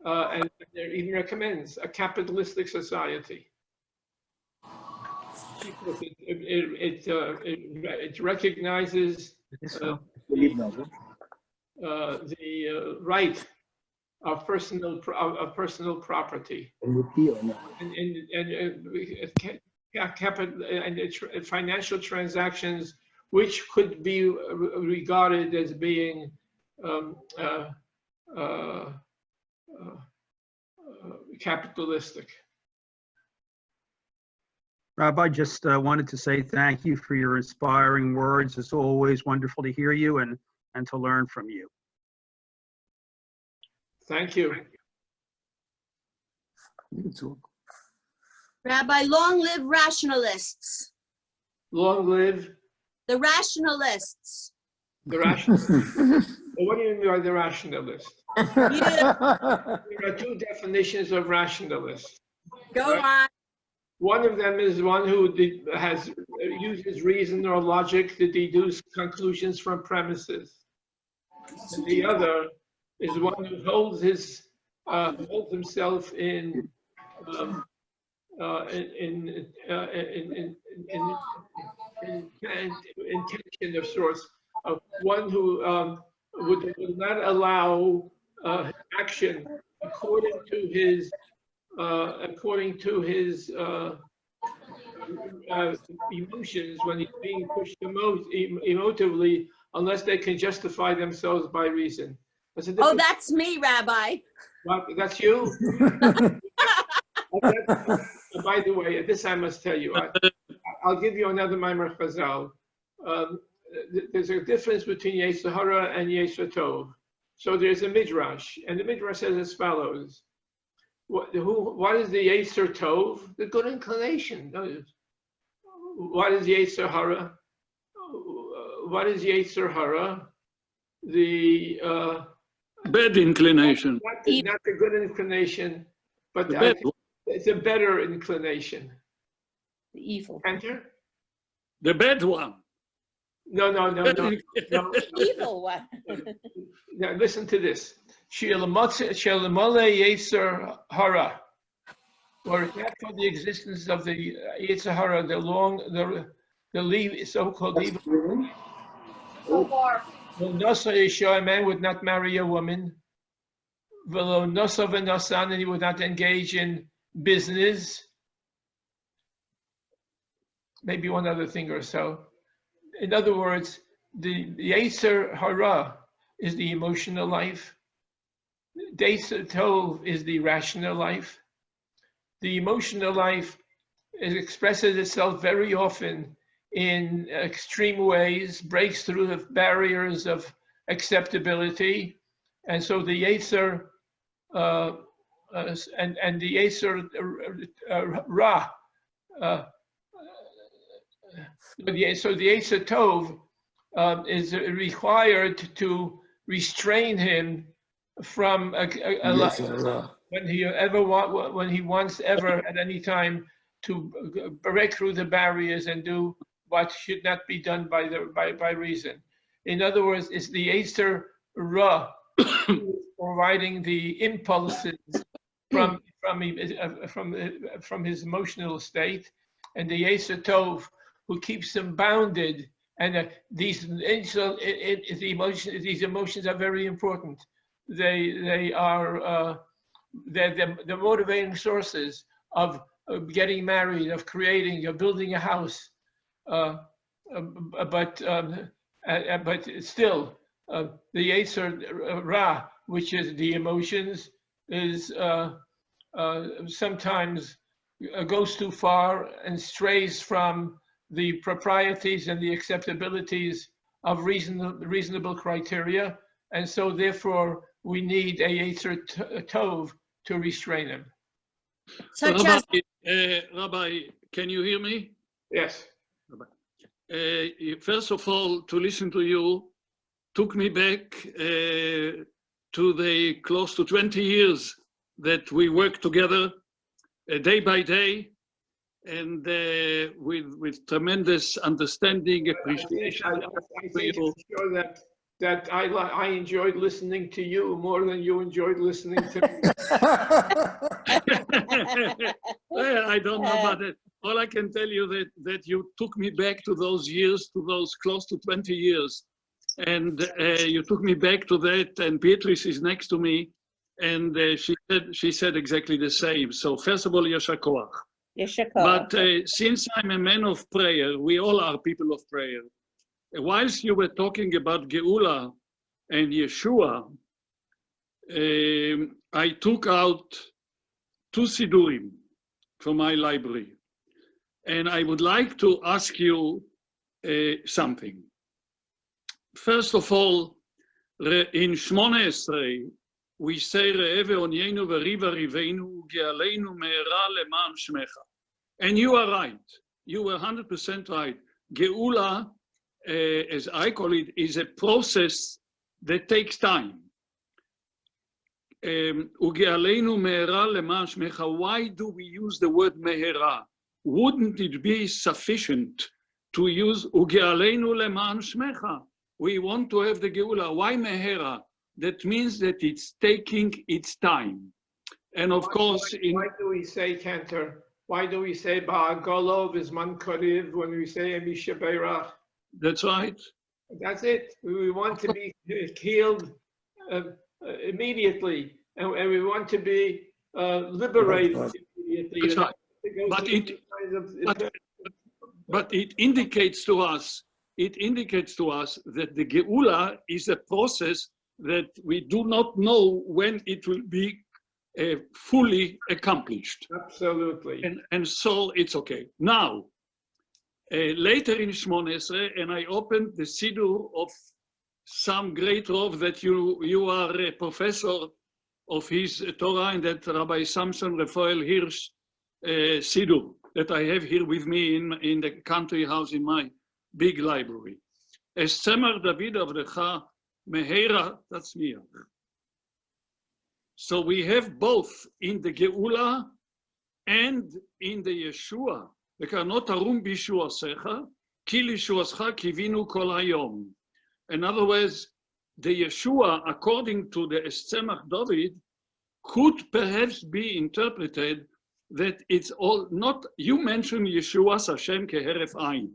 and even recommends a capitalistic society. It recognizes the right of personal property and financial transactions which could be regarded as being capitalistic. Rabbi, just wanted to say thank you for your inspiring words. It's always wonderful to hear you and to learn from you. Thank you. Rabbi, long live rationalists. Long live the rationalists. The rationalists. Well, what do you mean by the rationalist? There are two definitions of rationalist. Go on. One of them is one who uses reason or logic to deduce conclusions from premises. And the other is one who holds himself in intention of sorts, of one who would not allow action according to his emotions when he's being pushed emotively, unless they can justify themselves by reason. Oh, that's me, Rabbi. What, that's you? By the way, this I must tell you. I'll give you another Maimer Chazal. There's a difference between Yetzer Hara and Yetzer Tov. So there's a midrash, and the midrash says as follows: what is the Yetzer Tov? The good inclination. What is Yetzer Hara? What is Yetzer Hara? The bad inclination. Not the good inclination, but it's a better inclination. The evil. Enter? The bad one. No. The evil one. Now listen to this. Shelamole Yetzer Hara. Or not for the existence of the Yetzer Hara, the so-called evil. So far. A man would not marry a woman. And he would not engage in business. Maybe one other thing or so. in other words, the Yetzer Hara is the emotional life. The Yetzer Tov is the rational life. The emotional life expresses itself very often in extreme ways, breaks through the barriers of acceptability, and so the Yetzer and the Yetzer Ra. So the Yetzer Tov is required to restrain him from when he wants ever at any time to break through the barriers and do what should not be done by reason. In other words, it's the Yetzer Ra providing the impulses from his emotional state, and the Yetzer Tov who keeps him bounded. And these emotions are very important. They are the motivating sources of getting married, of creating, of building a house. But still, the Yetzer Ra, which is the emotions, is sometimes goes too far and strays from the proprieties and the acceptabilities of reasonable criteria, and so therefore we need a Yetzer Tov to restrain him. Rabbi, can you hear me? Yes. First of all, to listen to you took me back to the close to 20 years that we worked together day by day, and with tremendous understanding, appreciation. I think it's sure that I enjoyed listening to you more than you enjoyed listening to me. Well, I don't know about it. All I can tell you that you took me back to those years, to those close to 20 years. And you took me back to that, and Beatrice is next to me, and she said exactly the same. So first of all, Yasher Koach. But since I'm a man of prayer, we all are people of prayer. Whilst you were talking about Geula and Yeshua, I took out 2 Sidurim from my library. And I would like to ask you something. First of all, in Shmone Esrei, we say, Re'e ve'onyenu v'riva riveinu ge'aleinu me'era le'man shmecha. And you are right. You were 100% right. Geula, as I call it, is a process that takes time. Uge'aleinu me'era le'man shmecha. Why do we use the word me'era? Wouldn't it be sufficient to use Uge'aleinu le'man shmecha? We want to have the Geula. Why Mehera? That means that it's taking its time. And of course... Why do we say Cantor? Why do we say Ba'agolov is man koriv when we say Emisha Beirach? That's right. That's it. We want to be healed immeditely, and we want to be liberated immediately. That's right. But it indicates to us, that the Geula is a process that we do not know when it will be fully accomplished. Absolutely. And so it's okay. Now, later in Shmone Esrei, and I opened the Sidur of some great Rav that you are a professor of his Torah, and that Rabbi Samson Raphael Hirsch Sidur that I have here with me in the country house in my big library. Es Tzemer David Avdecha Mehera Tatzmiach. So we have both in the Geula and in the Yeshua. Ve'kanot harum b'yeshuasecha, ki l'yeshuascha kivinu kol hayom. In other words, the Yeshua, according to the Es Tzemach David, could perhaps be interpreted that it's all not, you mentioned Yeshua's Hashem keheref ayin,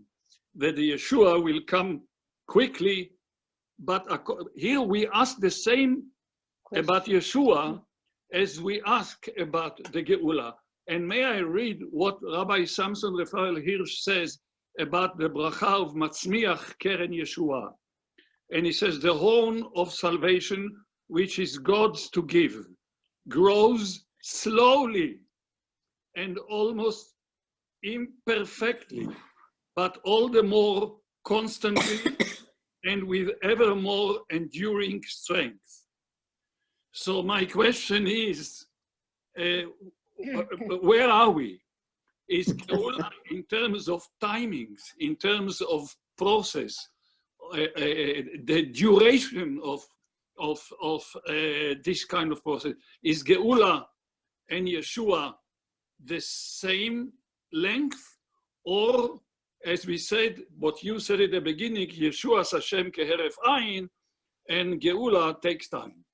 that the Yeshua will come quickly, but here we ask the same about Yeshua as we ask about the Geula. And may I read what Rabbi Samson Raphael Hirsch says about the bracha of Matzmiach Keren Yeshua. And he says, the horn of salvation, which is God's to give, grows slowly and almost imperfectly, but all the more constantly and with ever more enduring strength. So my question is, where are we? Is Geula, in terms of timings, in terms of process, the duration of this kind of process, is Geula and Yeshua the same length, or as we said, what you said at the beginning, Yeshua's Hashem keheref ayin, and Geula takes time?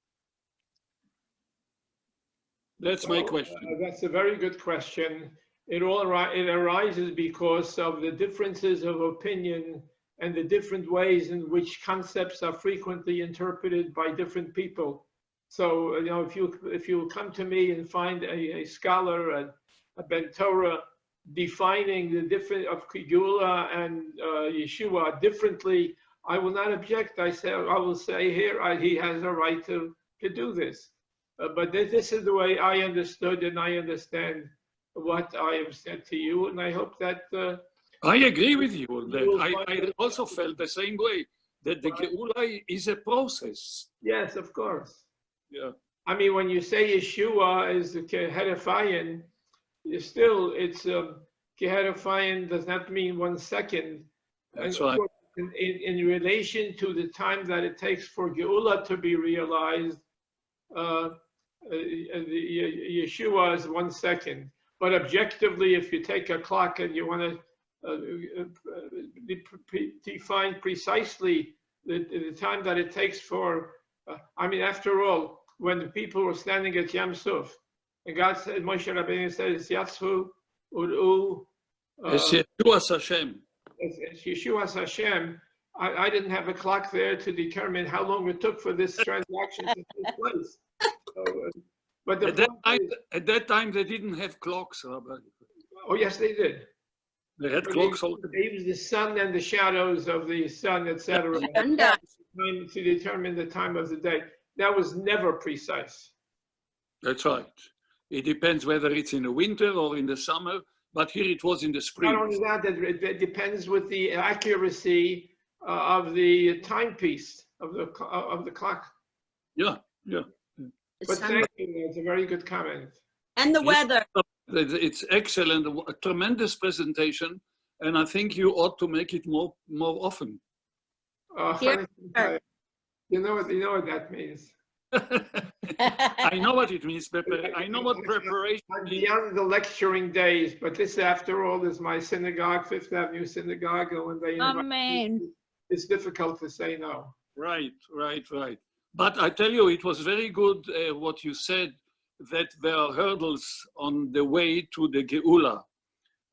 That's my question. That's a very good question. It arises because of the differences of opinion and the different ways in which concepts are frequently interpreted by different people. So, you know, if you come to me and find a scholar, a Ben Torah, defining the different of Geula and Yeshua differently, I will not object. I will say here he has a right to do this. But this is the way I understood and I understand what I have said to you, and I hope that I agree with you. That I also felt the same way, that the Geula is a process. Yes, of course. Yeah. I mean, when you say Yeshua is the keheref ayin, it's keheref ayin does not mean 1 second. That's and right. In relation to the time that it takes for Geula to be realized, Yeshua is 1 second. But objectively, if you take a clock and you want to define precisely the time that it takes for, I mean, after all, when the people were standing at Yam Suf, and God said, Moshe Rabbeinu said, it's Yatzhu Ur'u. It's Yeshua's Hashem. It's Yeshua's Hashem. I didn't have a clock there to determine how long it took for this transaction to take place. So, but at that time, they didn't have clocks, Rabbi. Oh, yes, they did. They had clocks. They used the sun and the shadows of the sun, etc., to determine the time of the day. That was never precise. That's right. It depends whether it's in the winter or in the summer, but here it was in the spring. Not only that, it depends with the accuracy of the timepiece of the clock. Yeah, yeah. But thank you. That's a very good comment. And the weather. It's excellent, a tremendous presentation, and I think you ought to make it more often. You know what that means. I know what it means. I know what preparation I'm beyond the lecturing days, but this, after all, is my synagogue, Fifth Avenue Synagogue, and when they invite me, it's difficult to say no. Right. But I tell you, it was very good what you said, that there are hurdles on the way to the Geula.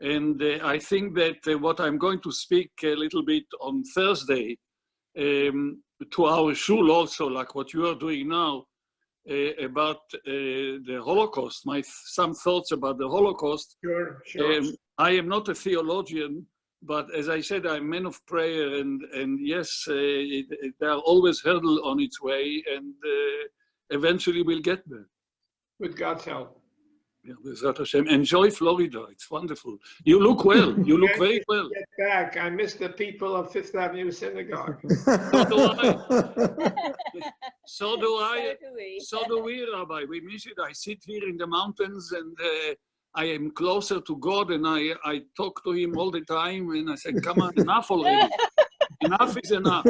And I think that what I'm going to speak a little bit on Thursday to our shul also, like what you are doing now, about the Holocaust, some thoughts about the Holocaust. Sure. I am not a theologian, but as I said, I'm a man of prayer, and yes, there are always hurdles on its way, and eventually we'll get there. With God's help. Yeah, Bezrat Hashem. Enjoy Florida. It's wonderful. You look well. You look very well. Get back. I miss the people of Fifth Avenue Synagogue. So do I. So do we, Rabbi. We miss it. I sit here in the mountains, and I am closer to God, and I talk to Him all the time, and I say, come on, enough already. Enough is enough.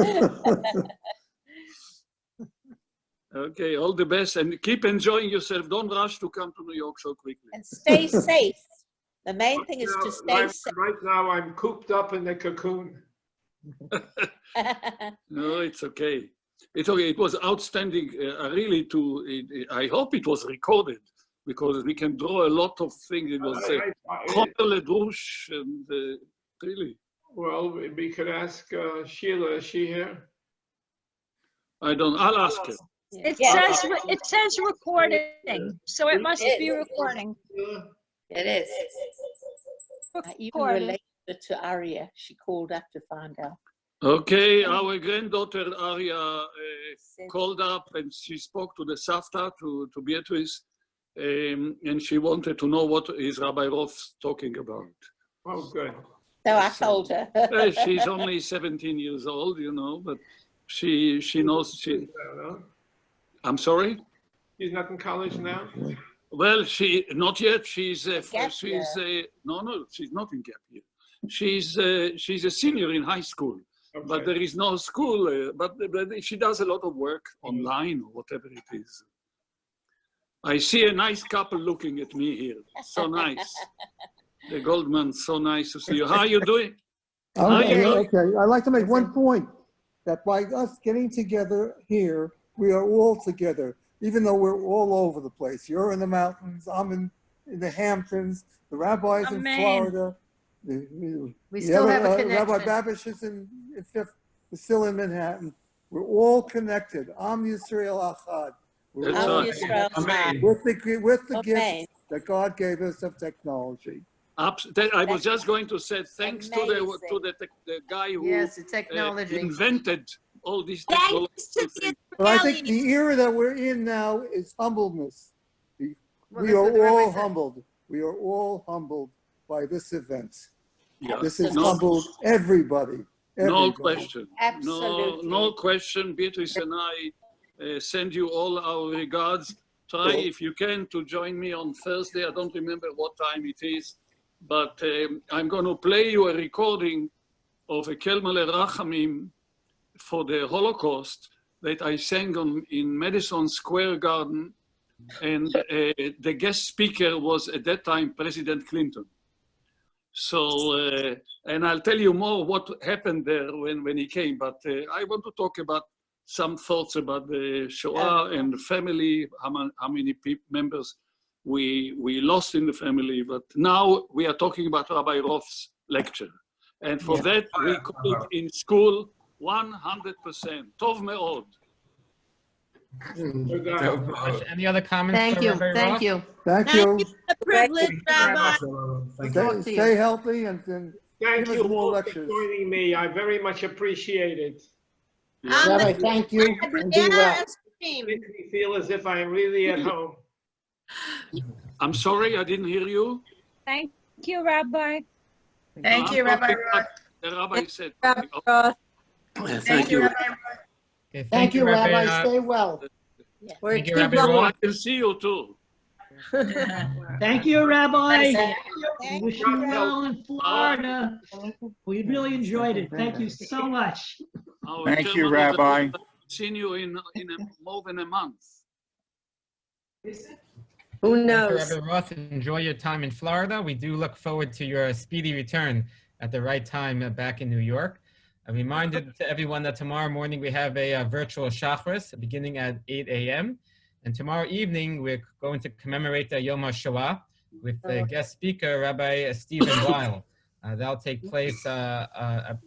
Okay, all the best, and keep enjoying yourself. Don't rush to come to New York so quickly. And stay safe. The main thing is to stay safe. Right now, I'm cooped up in the cocoon. No, it's okay. It's okay. It was outstanding. I hope it was recorded, because we can draw a lot of things. It was Ledrouche, and really. Well, we could ask Sheila. Is she here? I'll ask her. It says recording, so it must be recording. It is. Recording. to Aria. She called up to find out. Okay, our granddaughter Aria called up and she spoke to the Savta, to Beatrice, and she wanted to know what is Rabbi Roth talking about. Oh, good. So I told her. She's only 17 years old, you know, but she knows she. I'm sorry? She's not in college now? Well, she not yet. She's no, she's not in gap year. She's a senior in high school, but there is no school. But she does a lot of work online or whatever it is. I see a nice couple looking at me here. So nice. The Goldman, so nice to see you. How are you doing? Okay, I'd like to make one point, that by us getting together here, we are all together, even though we're all over the place. You're in the mountains, I'm in the Hamptons, the rabbi's in Florida. We still have a connection. Rabbi Babish is in Fifth, is still in Manhattan. We're all connected. Am Yisrael Achad. We're all with the gift that God gave us of technology. I was just going to say thanks to the guy who invented all these technologies. But I think the era that we're in now is humbleness. We are all humbled. We are all humbled by this event. Yeah. This has humbled everybody. No question. Absolutely. No question. Beatrice and I send you all our regards. Try, if you can, to join me on Thursday. I don't remember what time it is, but I'm going to play you a recording of a Kelmale Rachamim for the Holocaust that I sang in Madison Square Garden, and the guest speaker was at that time President Clinton. So, and I'll tell you more what happened there when he came, but I want to talk about some thoughts about the Shoah and the family, how many members we lost in the family, but now we are talking about Rabbi Roth's lecture. And for that, we called in school 100%. Tov me'od. Any other comments? Thank for you. Rabbi Thank Roth? you. Thank you. The privilege, Rabbi. Stay healthy and Thank give you us more all for lectures. joining me. I very much appreciate it. Rabbi, thank you and be well. It makes me feel as if I'm really at home. I'm sorry, I didn't hear you. Thank you, Rabbi. Thank you, Rabbi Roth. The rabbi said. Thank you, Rabbi. Okay, Thank you, Rabbi. Roth. Stay well. Thank you, Rabbi I Roth. can see you too. Thank you, Rabbi. Thank Wish you, you well in Florida. We really enjoyed it. Thank you so much. Thank you, Rabbi. Seen you in more than a month. Who Thank you, knows? Rabbi Roth. Enjoy your time in Florida. We do look forward to your speedy return at the right time back in New York. A reminder to everyone that tomorrow morning we have a virtual Shachris beginning at 8 a.m. And tomorrow evening we're going to commemorate Yom HaShoah with the guest speaker, Rabbi Stephen Weil. That'll take place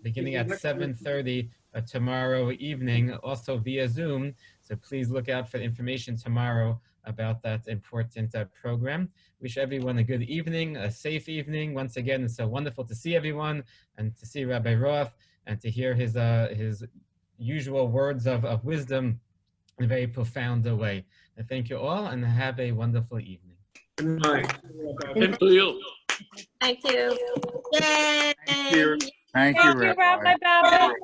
beginning at 7:30 tomorrow evening, also via Zoom. So please look out for information tomorrow about that important program. Wish everyone a good evening, a safe evening. Once again, it's so wonderful to see everyone and to see Rabbi Roth and to hear his usual words of wisdom in a very profound way. And thank you all and have a wonderful evening. Good night. Same to you. Thank you. Thank you, Rabbi. Rabbi Babish.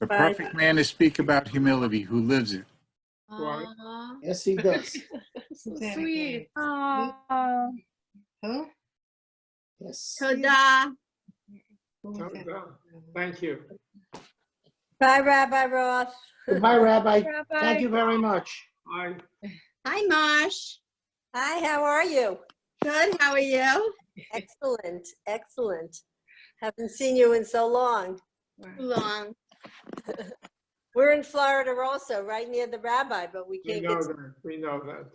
The perfect man to speak about humility, who lives it. Yes, he does. So sweet. Oh. Yes. Toda. Thank you. Bye, Rabbi Roth. Goodbye, Rabbi. Rabbi. Thank you very much. Bye. Hi, Mosh. Hi, how are you? Good. How are you? Excellent, excellent. Haven't seen you in so long. Too long. We're in Florida also, right near the rabbi, but we We can't know get. that. We know that.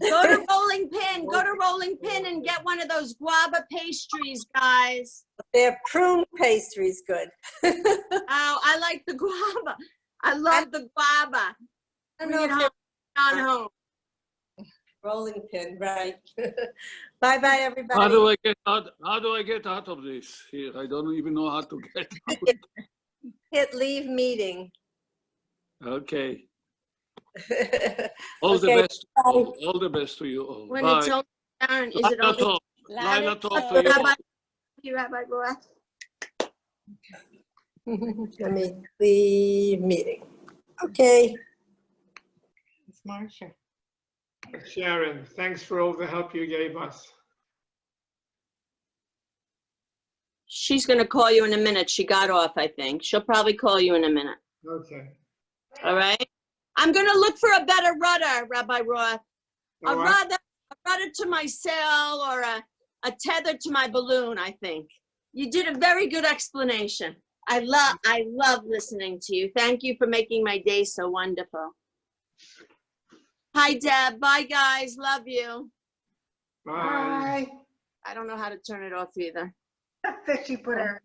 Go to Rolling Pin. Go to Rolling Pin and get one of those guava pastries, guys. Their prune pastries good. Oh, I like the guava. I love the guava. I don't Bring know it if home. On home. Rolling Pin, right? Bye-bye, everybody. How do I get out? How do I get out of this here? I don't even know how to get out. Hit leave meeting. Okay. All the Okay, best. bye. All the best to you all. When Bye. it's all done, is it Laila only? tov. Laila tov to you all. Rabbi, you, Rabbi Roth. Let me leave meeting. Okay. It's Marcia. Sharon, thanks for all the help you gave us. She's gonna call you in a minute. She got off, I think. She'll probably call you in a minute. Okay. All right? I'm gonna look for a better rudder, Rabbi Roth. A All right. rudder to my sail or a tether to my balloon, I think. You did a very good explanation. I love listening to you. Thank you for making my day so wonderful. Hi, Deb. Bye, guys. Love you. Bye. I don't know how to turn it off either. She put her.